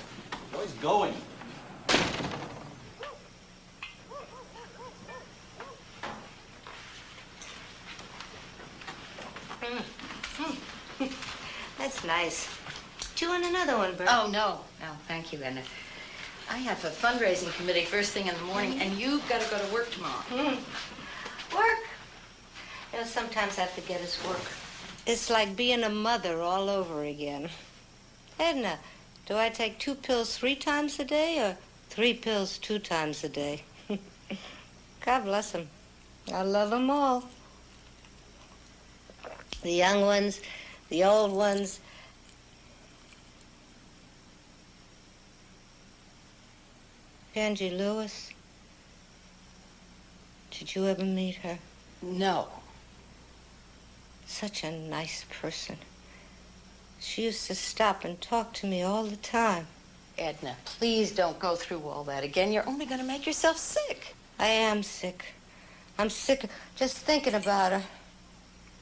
You're always going. That's nice. Do you want another one, Bert? Oh, no. No, thank you, Edna. I have a fundraising committee first thing in the morning, and you've got to go to work tomorrow. Work? You know, sometimes I forget it's work. It's like being a mother all over again. Edna, do I take 2 pills 3 times a day or 3 pills 2 times a day? God bless them. I love them all. The young ones, the old ones. Vanjie Lewis. Did you ever meet her? No. Such a nice person. She used to stop and talk to me all the time. Edna, please don't go through all that again. You're only going to make yourself sick. I am sick. I'm sick just thinking about her.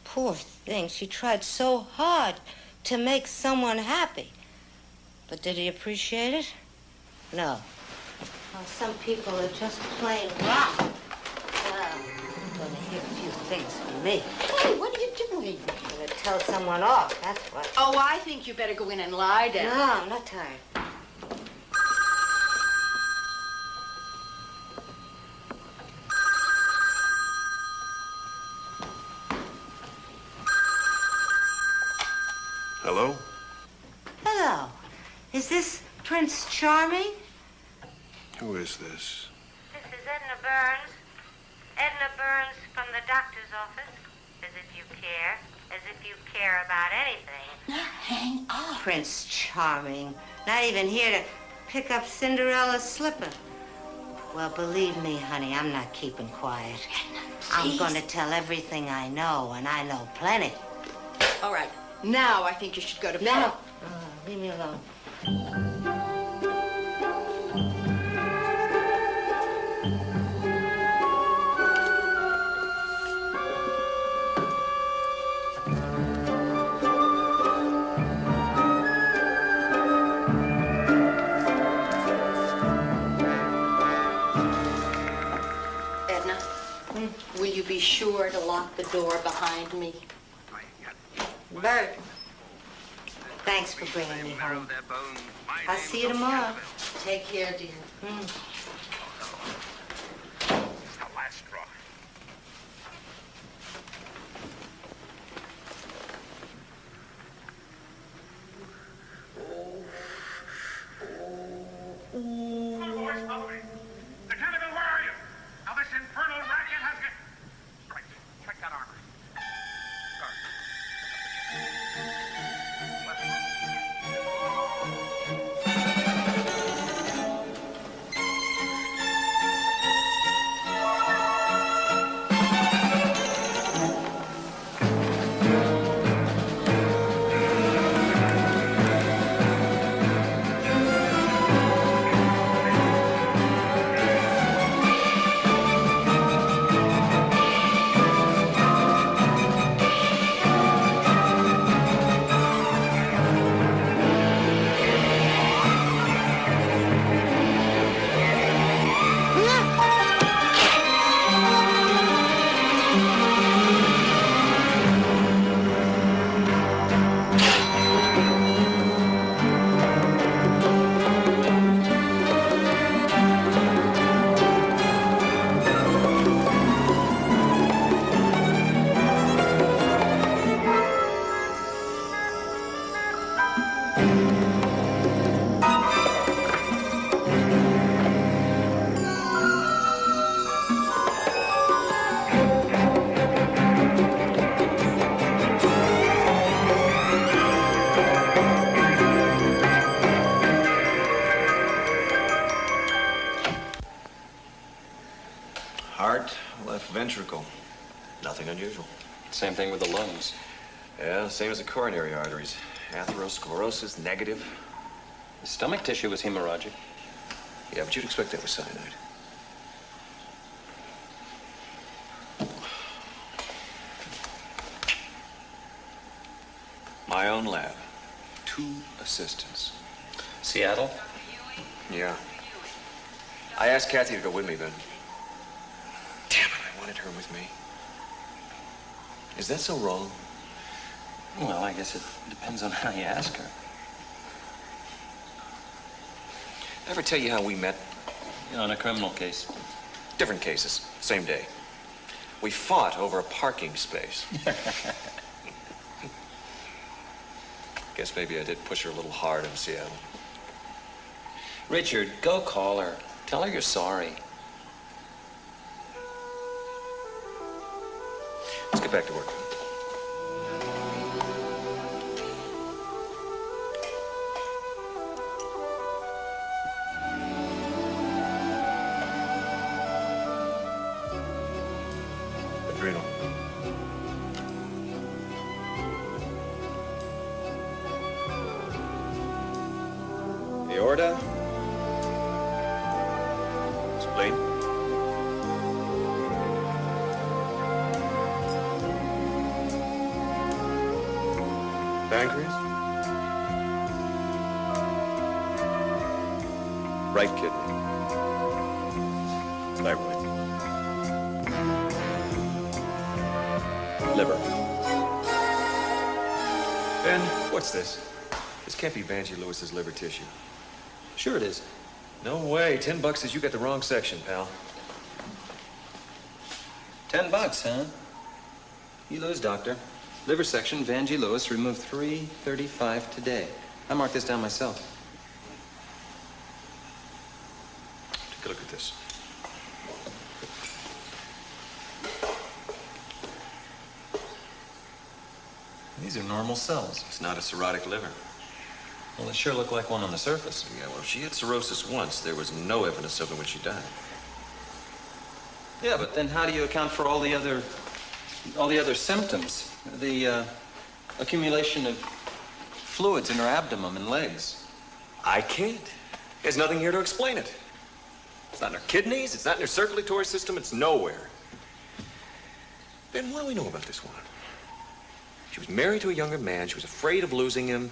Poor thing. She tried so hard to make someone happy. But did he appreciate it? No. Well, some people are just plain rotten. Well, I'm going to hear a few things from me. Hey, what are you doing? I'm going to tell someone off, that's what. Oh, I think you better go in and lie down. No, I'm not tired. Hello? Hello. Is this Prince Charming? Who is this? This is Edna Burns. Edna Burns from the doctor's office. As if you care. As if you care about anything. Now hang on. Prince Charming. Not even here to pick up Cinderella's slipper. Well, believe me, honey, I'm not keeping quiet. I'm going to tell everything I know, and I know plenty. All right. Now I think you should go to bed. No. Leave me alone. Edna, will you be sure to lock the door behind me. Bert, thanks for bringing me home. I'll see you tomorrow. Take care, dear. Heart, left ventricle. Nothing unusual. Same thing with the lungs. Yeah, same as the coronary arteries. Atherosclerosis, negative. The stomach tissue was hemorrhagic. Yeah, but you'd expect that with cyanide. My own lab. 2 assistants. Seattle? Yeah. I asked Kathy to go with me, but... Damn it, I wanted her with me. Is that so wrong? Well, I guess it depends on how you ask her. Ever tell you how we met? On a criminal case. Different cases, same day. We fought over a parking space. Guess maybe I did push her a little hard in Seattle. Richard, go call her. Tell her you're sorry. Let's get back to work. Adrenal. Aorta. Spleen. Pancreas. Right kidney. Thyroid. Liver. Ben, what's this? This can't be Vangie Lewis's liver tissue. Sure it is. No way. $10 says you got the wrong section, pal. $10, huh? You lose, doctor. Liver section, Vangie Lewis, removed 335 today. I marked this down myself. Take a look at this. These are normal cells. It's not a cirrhotic liver. Well, it sure looked like one on the surface. Yeah, well, if she had cirrhosis once, there was no evidence of it when she died. Yeah, but then how do you account for all the other symptoms? The accumulation of fluids in her abdomen and legs. I can't. There's nothing here to explain it. It's not in her kidneys, it's not in her circulatory system, it's nowhere. Ben, what do we know about this woman? She was married to a younger man, she was afraid of losing him,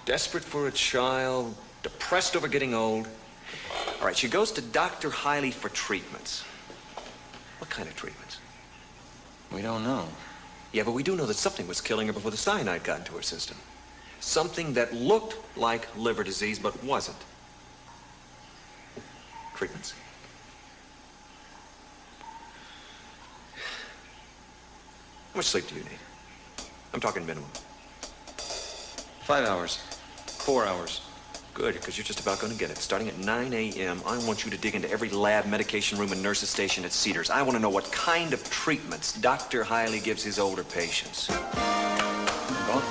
desperate for a child, depressed over getting old. All right, she goes to Dr. Hiley for treatments. What kind of treatments? We don't know. Yeah, but we do know that something was killing her before the cyanide got into her system. Something that looked like liver disease, but wasn't. Treatments. How much sleep do you need? I'm talking minimum. 5 hours. 4 hours. Good, because you're just about going to get it. Starting at 9 a.m., I want you to dig into every lab, medication room, and nurse's station at Cedars. I want to know what kind of treatments Dr. Hiley gives his older patients. Go on.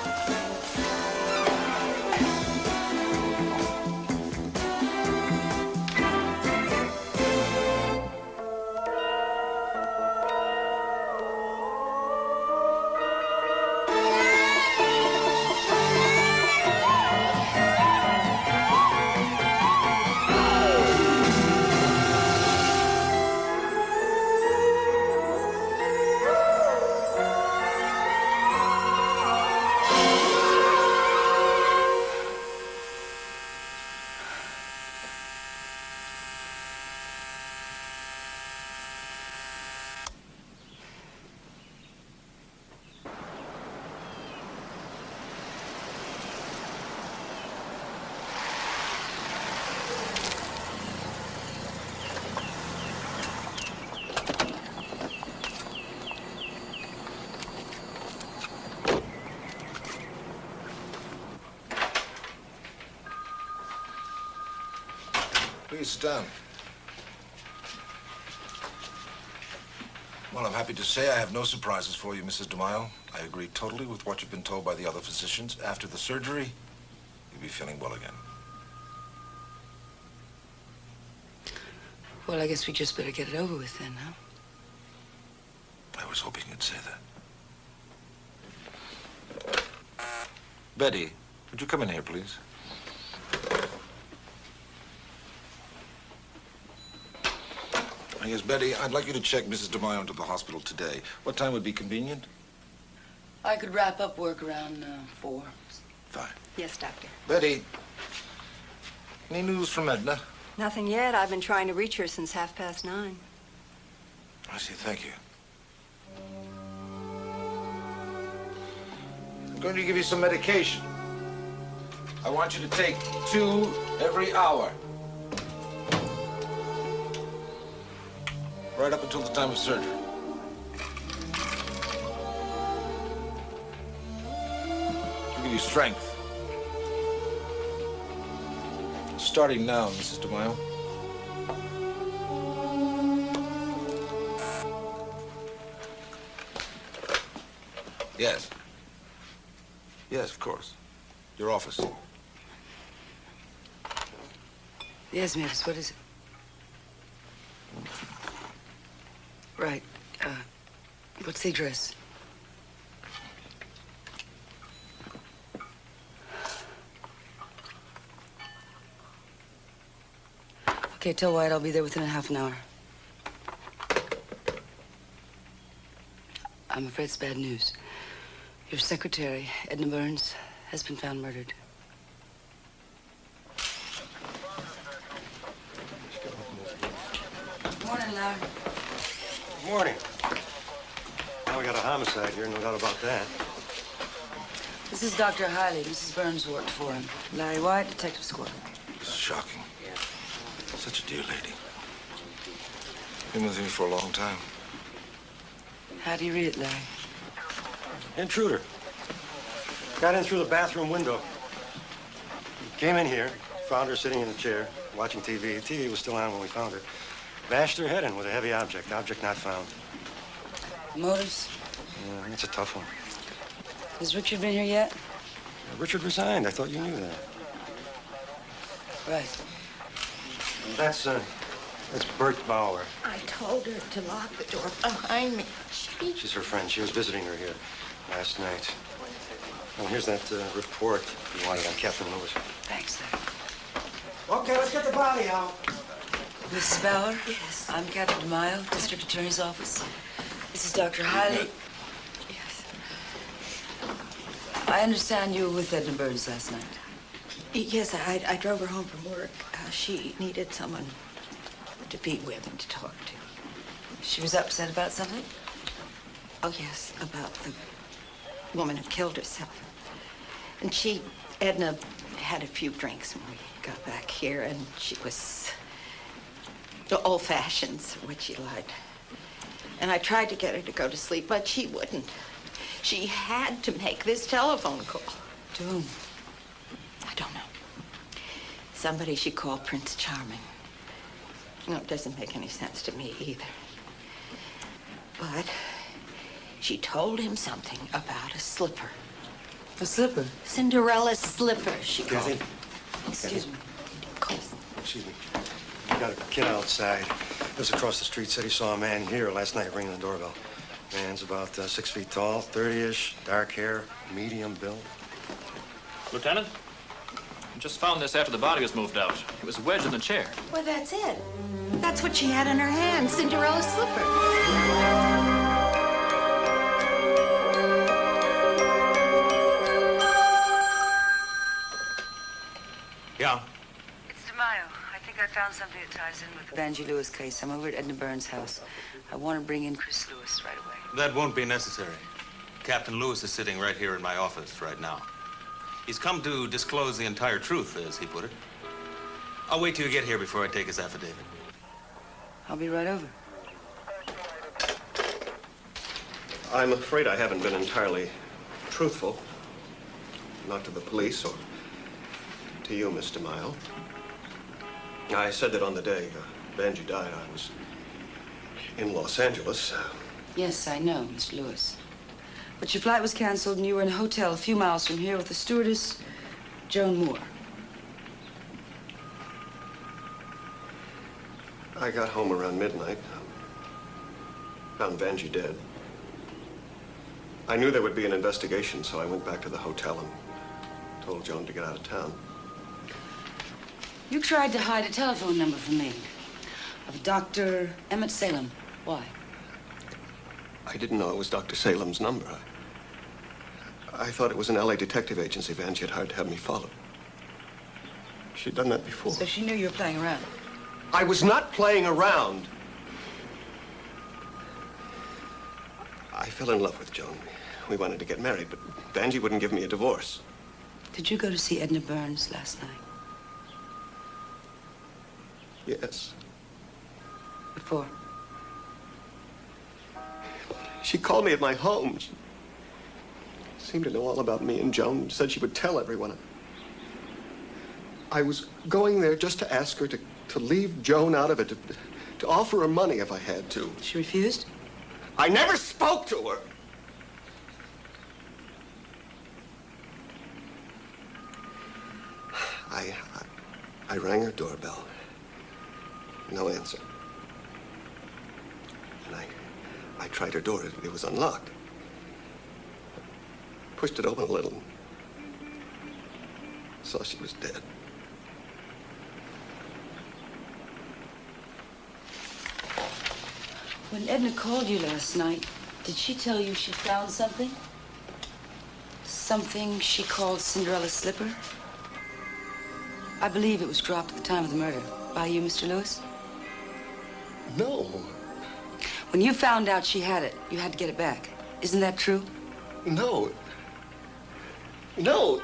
Please sit down. Well, I'm happy to say I have no surprises for you, Mrs. DeMaio. I agree totally with what you've been told by the other physicians. After the surgery, you'll be feeling well again. Well, I guess we just better get it over with then, huh? I was hoping you'd say that. Betty, would you come in here, please? Yes, Betty, I'd like you to check Mrs. DeMaio into the hospital today. What time would be convenient? I could wrap up work around 4. Fine. Yes, Doctor. Betty, any news from Edna? Nothing yet. I've been trying to reach her since 9:30. I see, thank you. I'm going to give you some medication. I want you to take 2 every hour. Right up until the time of surgery. To give you strength. Starting now, Mrs. DeMaio. Yes. Yes, of course. Your office. Yes, miss. What is it? Right. What's the address? Okay, tell Wyatt I'll be there within a half an hour. I'm afraid it's bad news. Your secretary, Edna Burns, has been found murdered. Morning, Larry. Morning. Now we got a homicide here, no doubt about that. This is Dr. Hiley. Mrs. Burns worked for him. Larry White, Detective Squad. This is shocking. Such a dear lady. Been with me for a long time. How do you read it, Larry? Intruder. Got in through the bathroom window. Came in here, found her sitting in a chair, watching TV. The TV was still on when we found her. Bashed her head in with a heavy object. Object not found. Motives? Yeah, that's a tough one. Has Richard been here yet? Richard resigned. I thought you knew that. Right. That's Bert Bauer. I told her to lock the door behind me. She's her friend. She was visiting her here last night. Oh, here's that report you wanted on Captain Lewis. Thanks, Larry. Okay, let's get the body out. Mrs. Bauer? Yes. I'm Captain DeMaio, District Attorney's Office. This is Dr. Hiley. Yes. I understand you were with Edna Burns last night. Yes, I drove her home from work. She needed someone to be with and to talk to. She was upset about something? Oh, yes, about the woman who killed herself. And Edna had a few drinks when we got back here, and she was the old fashions, what she liked. And I tried to get her to go to sleep, but she wouldn't. She had to make this telephone call. To whom? I don't know. Somebody she called Prince Charming. No, it doesn't make any sense to me either. But she told him something about a slipper. A slipper? Cinderella's slipper, she called Kathy? it. Excuse me. Excuse me. We got a kid outside. Lives across the street. Said he saw a man here last night ringing the doorbell. Man's about 6 feet tall, 30-ish, dark hair, medium build. Lieutenant? I just found this after the body was moved out. It was wedged in the chair. Well, that's it. That's what she had in her hand, Cinderella's slipper. Yeah. It's DeMaio. I think I found something that ties in with the Vanjie Lewis case. I'm over at Edna Burns' house. I want to bring in Chris Lewis right away. That won't be necessary. Captain Lewis is sitting right here in my office right now. He's come to disclose the entire truth, as he put it. I'll wait till you get here before I take his affidavit. I'll be right over. I'm afraid I haven't been entirely truthful. Not to the police or to you, Miss DeMaio. I said that on the day Vanjie died, I was in Los Angeles. Yes, I know, Mr. Lewis. But your flight was canceled and you were in a hotel a few miles from here with the stewardess, Joan Moore. I got home around midnight. Found Vanjie dead. I knew there would be an investigation, so I went back to the hotel and told Joan to get out of town. You tried to hide a telephone number from me of Dr. Emmett Salem. Why? I didn't know it was Dr. Salem's number. I thought it was an LA detective agency Vanjie had hired to have me follow. She'd done that before. So she knew you were playing around. I was not playing around. I fell in love with Joan. We wanted to get married, but Vanjie wouldn't give me a divorce. Did you go to see Edna Burns last night? Yes. What for? She called me at my home. She seemed to know all about me and Joan. Said she would tell everyone. I was going there just to ask her to leave Joan out of it, to offer her money if I had to. She refused? I never spoke to her. I rang her doorbell. No answer. And I tried her door. It was unlocked. Pushed it open a little. Saw she was dead. When Edna called you last night, did she tell you she found something? Something she called Cinderella's slipper? I believe it was dropped at the time of the murder. By you, Mr. Lewis? No. When you found out she had it, you had to get it back. Isn't that true? No. No.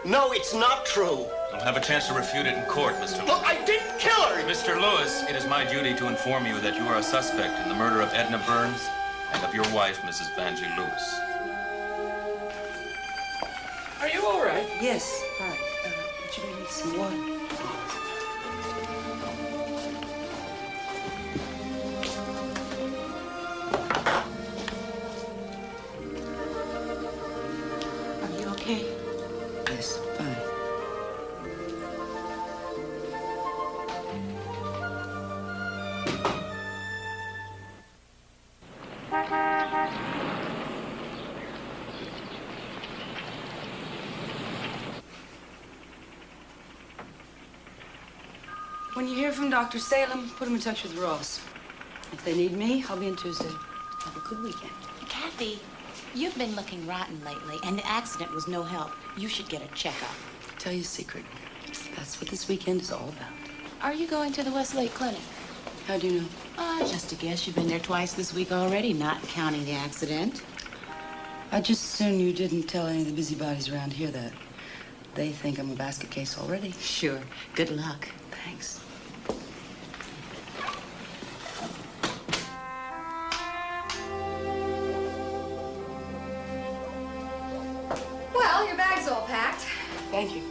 No, it's not true. You'll have a chance to refute it in court, Mr. Lewis. Look, I didn't kill her! Mr. Lewis, it is my duty to inform you that you are a suspect in the murder of Edna Burns and of your wife, Mrs. Vanjie Lewis. Are you all right? Yes. Hi. Would you bring me some water? Are you okay? Yes, fine. When you hear from Dr. Salem, put him in touch with Ross. If they need me, I'll be in Tuesday. Have a good weekend. Kathy, you've been looking rotten lately, and the accident was no help. You should get a checkup. I'll tell you a secret. That's what this weekend is all about. Are you going to the Westlake Clinic? How do you know? Just a guess. You've been there twice this week already, not counting the accident. I'd just as soon you didn't tell any of the busybodies around here that. They think I'm a basket case already. Sure. Good luck. Thanks. Well, your bag's all packed. Thank you.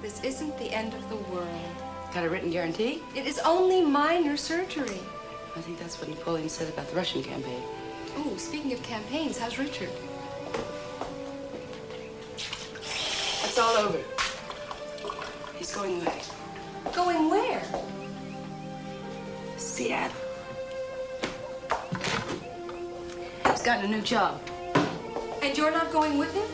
This isn't the end of the world. Got a written guarantee? It is only minor surgery. I think that's what Napoleon said about the Russian campaign. Oh, speaking of campaigns, how's Richard? It's all over. He's going away. Going where? Seattle. He's gotten a new job. And you're not going with him?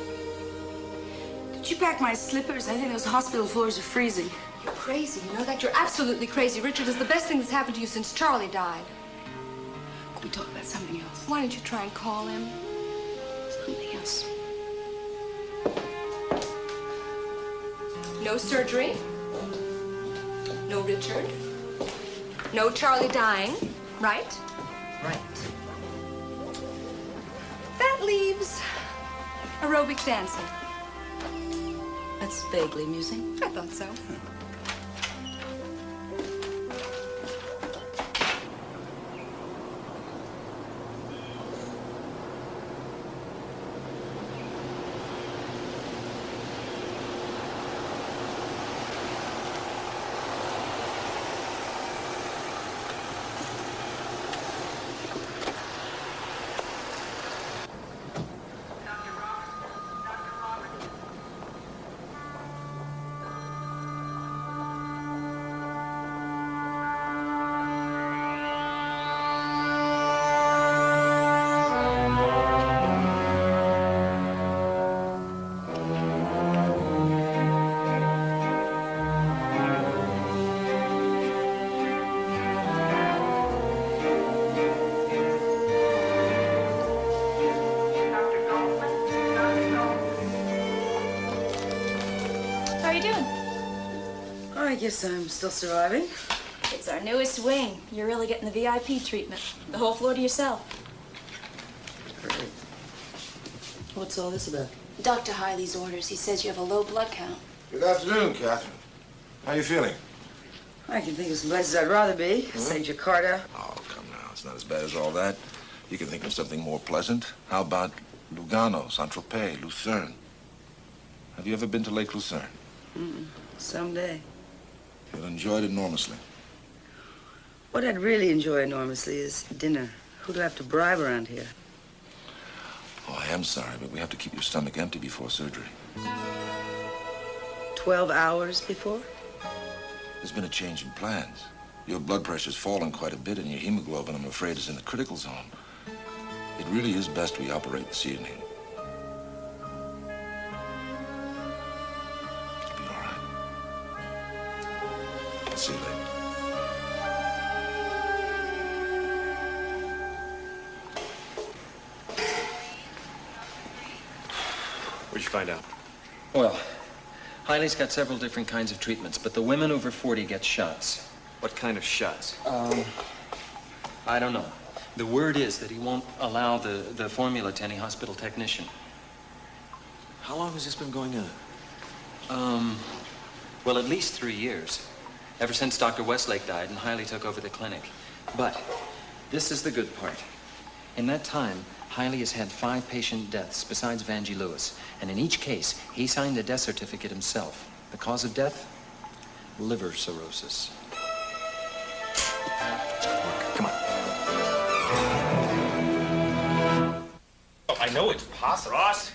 Did you pack my slippers? I think those hospital floors are freezing. You're crazy, you know that? You're absolutely crazy. Richard is the best thing that's happened to you since Charlie died. Can we talk about something else? Why don't you try and call him? Something else. No surgery. No Richard. No Charlie dying, right? Right. That leaves aerobic dancing. That's vaguely amusing. I thought so. How are you doing? I guess I'm still surviving. It's our newest wing. You're really getting the VIP treatment. The whole floor to yourself. Great. What's all this about? Dr. Hiley's orders. He says you have a low blood count. Good afternoon, Catherine. How you feeling? I can think of some places I'd rather be. Say Jakarta. Oh, come now. It's not as bad as all that. You can think of something more pleasant. How about Lugano, Saint-Tropez, Lucerne? Have you ever been to Lake Lucerne? Someday. You'll enjoy it enormously. What I'd really enjoy enormously is dinner. Who do I have to bribe around here? Oh, I am sorry, but we have to keep your stomach empty before surgery. 12 hours before? There's been a change in plans. Your blood pressure's fallen quite a bit, and your hemoglobin, I'm afraid, is in the critical zone. It really is best we operate this evening. It'll be all right. I'll see you later. What'd you find out? Well, Hiley's got several different kinds of treatments, but the women over 40 get shots. What kind of shots? I don't know. The word is that he won't allow the formula to any hospital technician. How long has this been going on? Well, at least 3 years. Ever since Dr. Westlake died and Hiley took over the clinic. But this is the good part. In that time, Hiley has had 5 patient deaths besides Vangie Lewis. And in each case, he signed the death certificate himself. The cause of death? Liver cirrhosis. Come on. Oh, I know it's possible. Ross?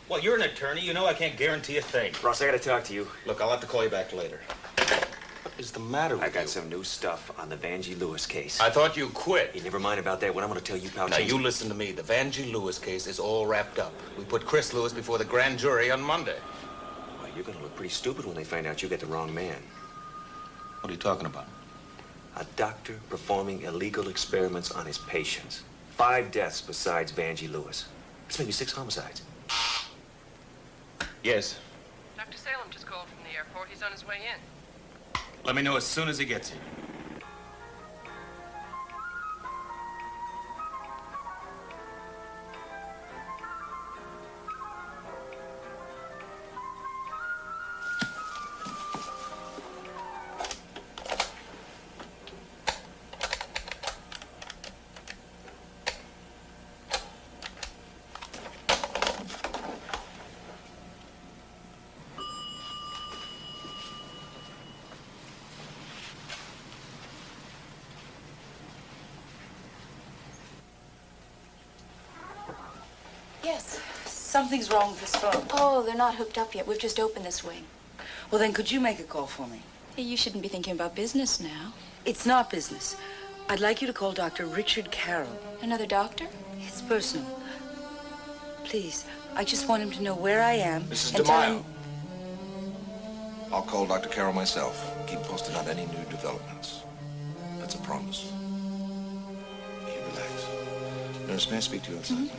Well, you're an attorney. You know I can't guarantee a thing. Ross, I gotta talk to you. Look, I'll have to call you back later. What is the matter with you? I got some new stuff on the Vangie Lewis case. I thought you quit. Hey, never mind about that. What I'm gonna tell you, pal. Now, you listen to me. The Vangie Lewis case is all wrapped up. We put Chris Lewis before the grand jury on Monday. Well, you're gonna look pretty stupid when they find out you got the wrong man. What are you talking about? A doctor performing illegal experiments on his patients. 5 deaths besides Vangie Lewis. That's maybe 6 homicides. Yes. Dr. Salem just called from the airport. He's on his way in. Let me know as soon as he gets here. Yes. Something's wrong with this phone. Oh, they're not hooked up yet. We've just opened this wing. Well, then could you make a call for me? Hey, you shouldn't be thinking about business now. It's not business. I'd like you to call Dr. Richard Carroll. Another doctor? It's personal. Please, I just want him to know where I am. Mrs. and tell DeMaio. him... I'll call Dr. Carroll myself. Keep posted on any new developments. That's a promise. You relax. Nurse, may I speak to you outside?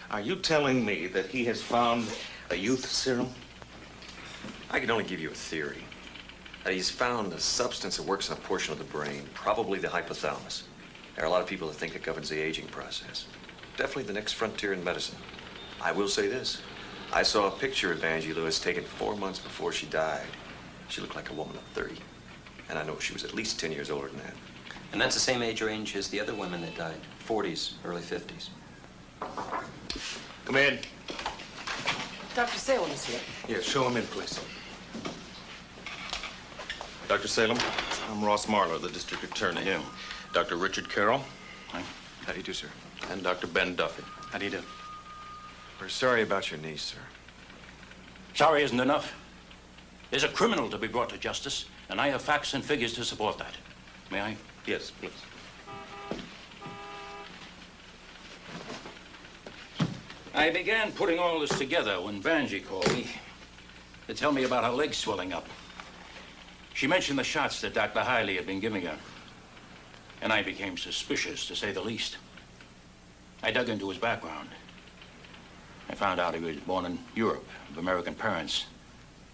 Are you telling me that he has found a youth serum? I can only give you a theory. He's found a substance that works in a portion of the brain, probably the hypothalamus. There are a lot of people that think it governs the aging process. Definitely the next frontier in medicine. I will say this. I saw a picture of Vanjie Lewis taken 4 months before she died. She looked like a woman of 30. And I know she was at least 10 years older than that. And that's the same age range as the other women that died. 40s, early 50s. Come in. Dr. Salem is here. Yes, show him in, please. Dr. Salem, I'm Ross Marlowe, the district attorney. Yeah. Dr. Richard Carroll. Hi. How do you do, sir? And Dr. Ben Duffy. How do you do? We're sorry about your niece, sir. Sorry isn't enough. There's a criminal to be brought to justice, and I have facts and figures to support that. May I? Yes, please. I began putting all this together when Vanjie called me to tell me about her legs swelling up. She mentioned the shots that Dr. Hiley had been giving her, and I became suspicious, to say the least. I dug into his background. I found out he was born in Europe, of American parents,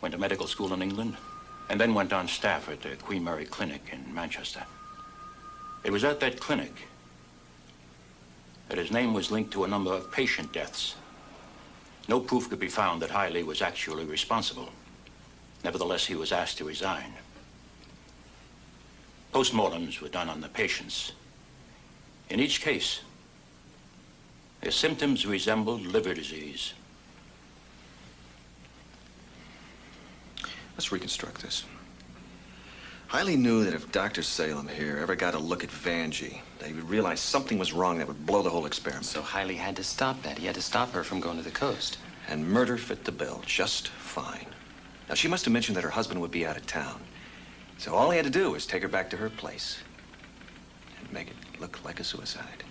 went to medical school in England, and then went on staff at the Queen Mary Clinic in Manchester. It was at that clinic that his name was linked to a number of patient deaths. No proof could be found that Hiley was actually responsible. Nevertheless, he was asked to resign. Postmortems were done on the patients. In each case, their symptoms resembled liver disease. Let's reconstruct this. Hiley knew that if Dr. Salem here ever got a look at Vanjie, that he would realize something was wrong that would blow the whole experiment. So Hiley had to stop that. He had to stop her from going to the coast. And murder fit the bill just fine. Now, she must have mentioned that her husband would be out of town. So all he had to do was take her back to her place and make it look like a suicide.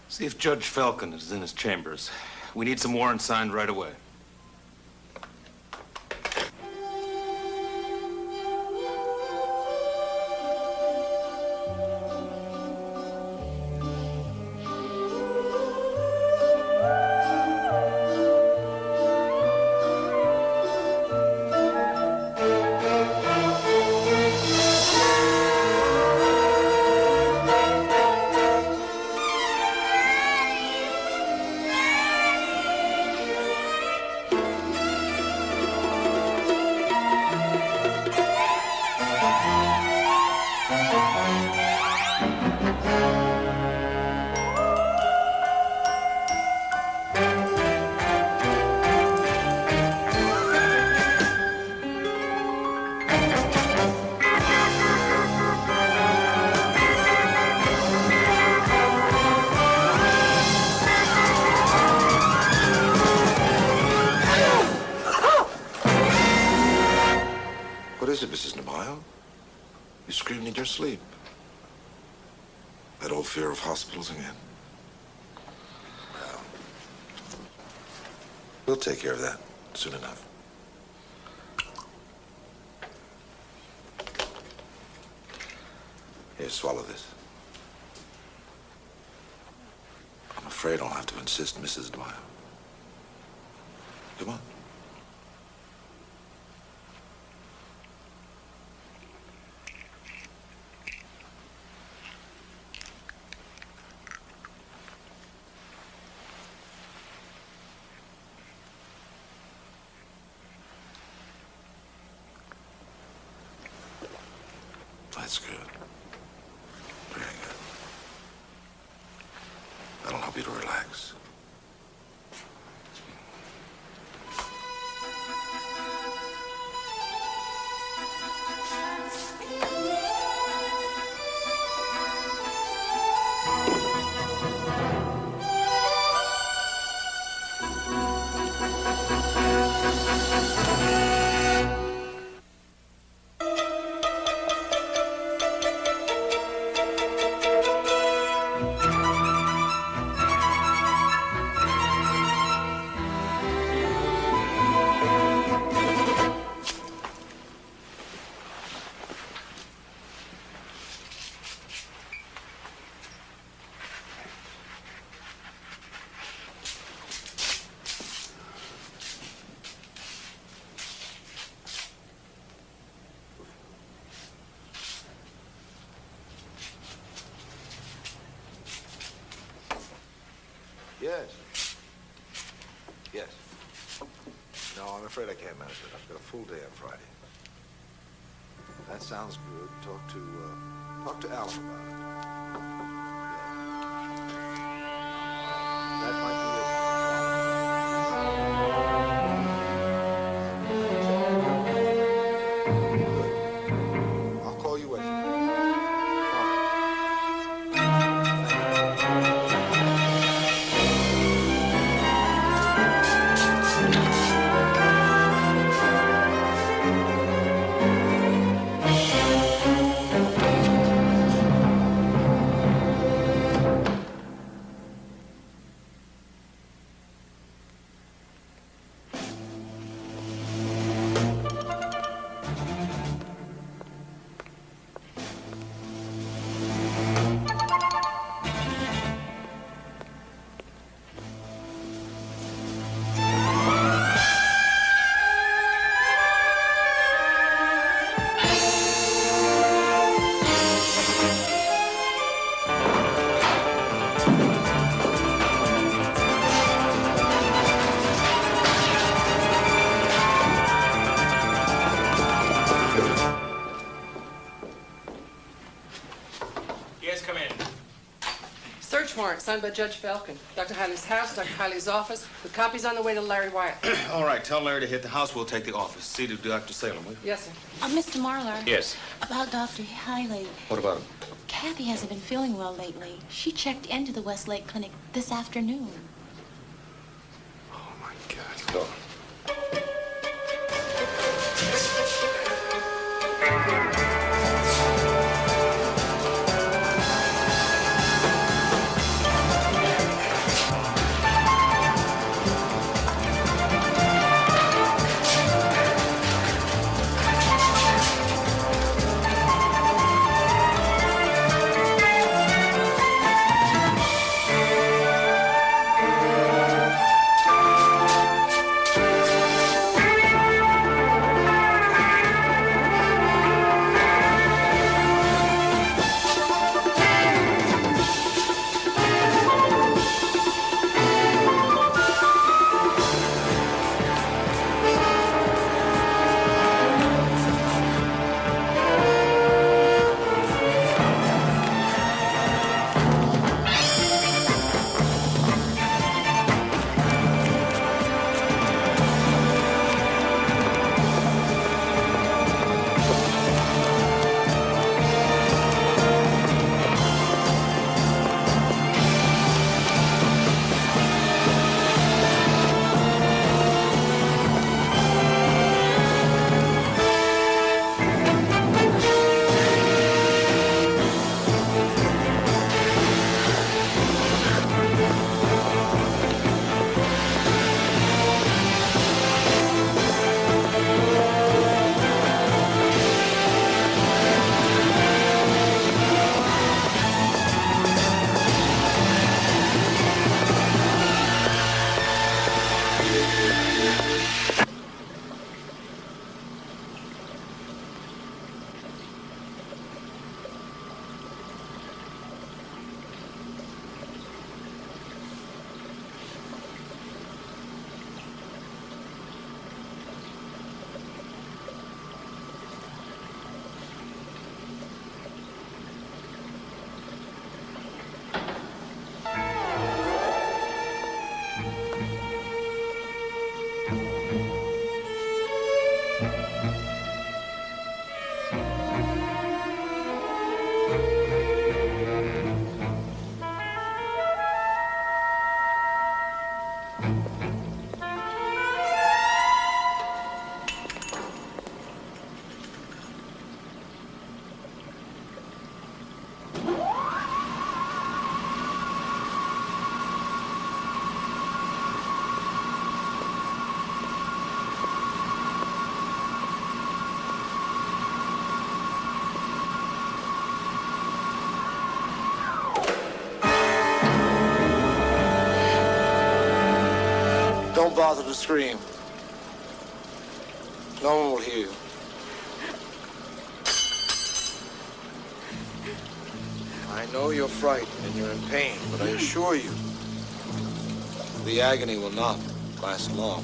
See if Judge Falcon is in his chambers. We need some warrants signed right away. What is it, Mrs. DeMaio? You screamed in your sleep. That old fear of hospitals again. Well, we'll take care of that soon enough. Here, swallow this. I'm afraid I'll have to insist, Mrs. DeMaio. Come on. That's good. Very good. Yes. Yes. No, I'm afraid I can't manage it. I've got a full day on Friday. That sounds good. Talk to Alan about it. That might be it. I'll call you Wednesday. Yes, come in. Search warrant signed by Judge Falcon. Dr. Hiley's house, Dr. Hiley's office, with copies on the way to Larry Wyatt. All right, tell Larry to hit the house. We'll take the office. See to Dr. Salem, will you? Yes, sir. Mr. Marlar. Yes. About Dr. Hiley. What about him? Kathy hasn't been feeling well lately. She checked into the Westlake Clinic this afternoon. Oh, my God. Go. Don't bother to scream. No one will hear you. I know you're frightened and you're in pain, but I assure you, The agony will not last long.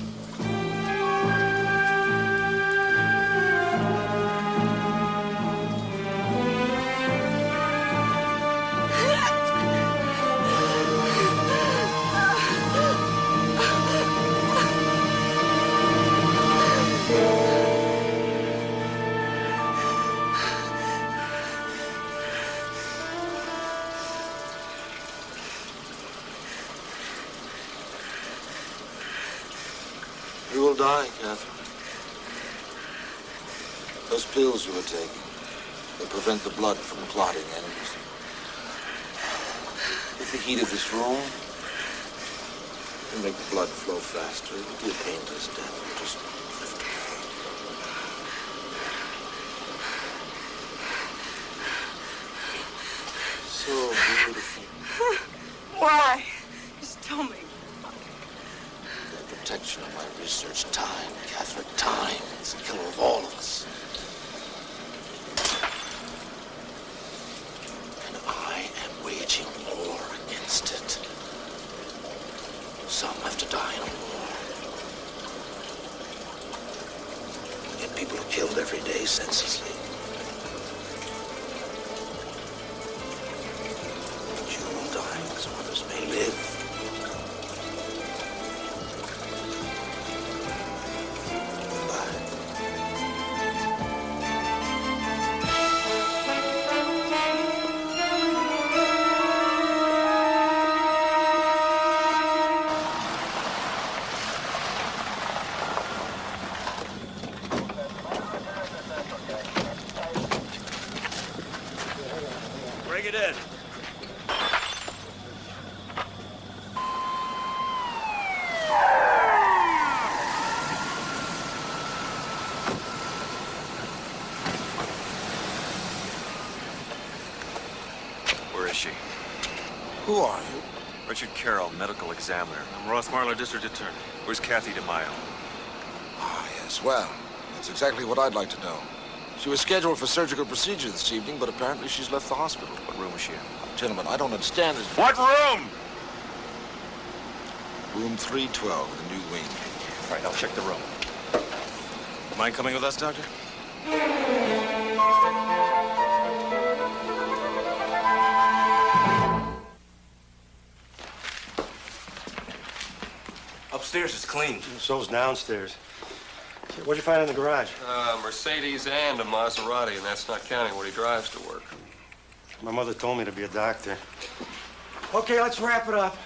You will die, Catherine. Those pills you were taking, they prevent the blood from clotting and with the heat of this room, they make the blood flow faster. It will be a painless death. You'll just drift away. So beautiful. Why? Just tell me. Protection of my research. Time, Catherine, time. It's the killer of all of us. And I am waging war against it. Some have to die in a war. Yet people are killed every day senselessly. But you will die so others may live. Bring it in. Where is she? Who are you? Richard Carroll, medical examiner. I'm Ross Marlowe, district attorney. Where's Kathy DeMaio? Ah, yes. Well, that's exactly what I'd like to know. She was scheduled for surgical procedure this evening, but apparently she's left the hospital. What room is she in? Gentlemen, I don't understand this. What room? Room 312, the new wing. All right, I'll check the room. Mind coming with us, Doctor? Upstairs is clean. So's downstairs. What'd you find in the garage? Mercedes and a Maserati, and that's not counting what he drives to work. My mother told me to be a doctor. Okay, let's wrap it up.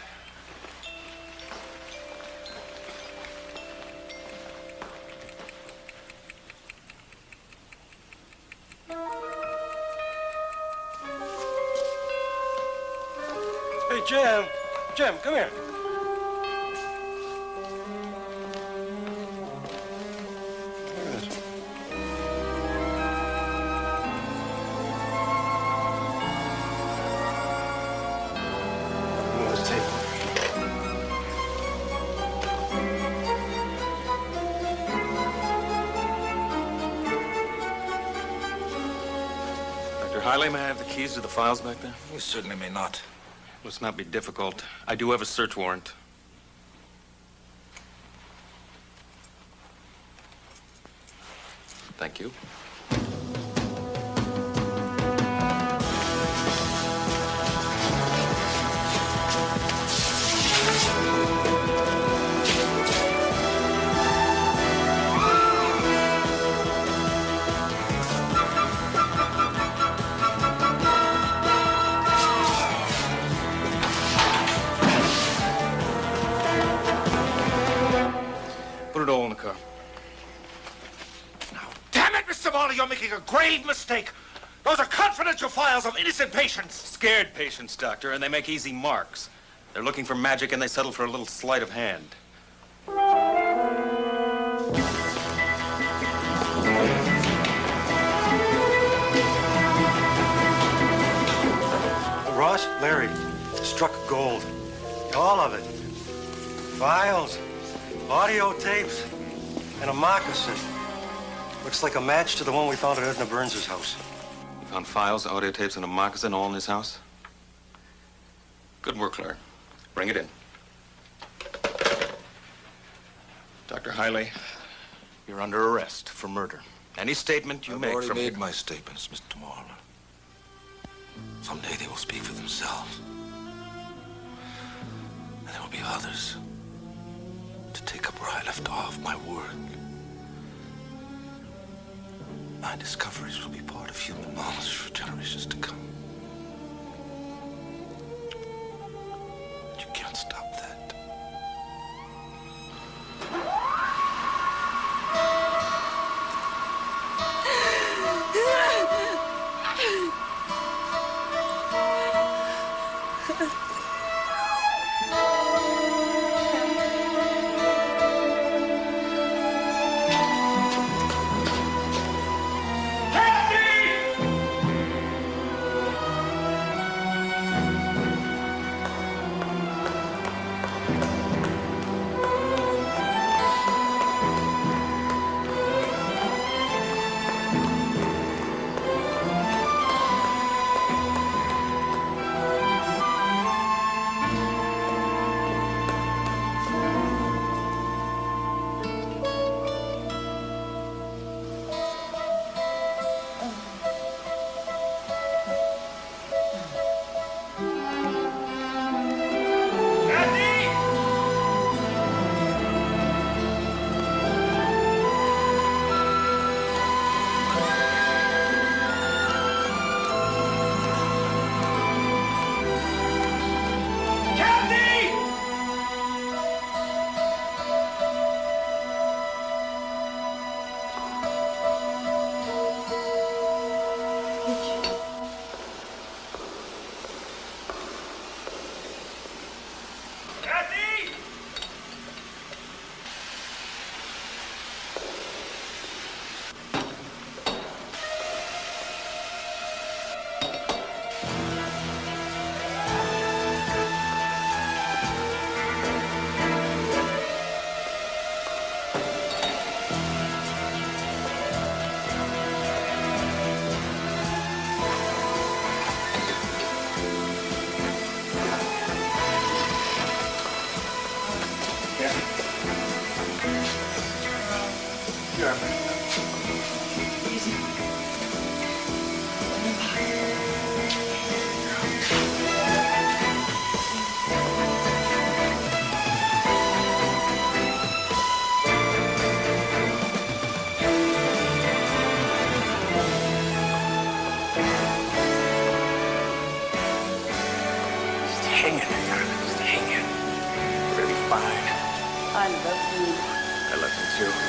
Hey, Jim. Jim, come here. Dr. Hiley, may I have the keys to the files back there? You certainly may not. Let's not be difficult. I do have a search warrant. Thank you. Put it all in the car. Damn it, Mr. Marley, you're making a grave mistake. Those are confidential files of innocent patients. Scared patients, Doctor, and they make easy marks. They're looking for magic and they settle for a little sleight of hand. Ross, Larry, struck gold. All of it. Files, audio tapes, and a moccasin. Looks like a match to the one we found at Edna Burns' house. You found files, audio tapes, and a moccasin all in his house? Good work, Larry. Bring it in. Dr. Hiley, you're under arrest for murder. Any statement you make I've already from made here... my statements, Mr. Marler. Someday they will speak for themselves. And there will be others to take up where I left off, my work. My discoveries will be part of human knowledge for generations to come. But you can't stop that. I love you. I love you too.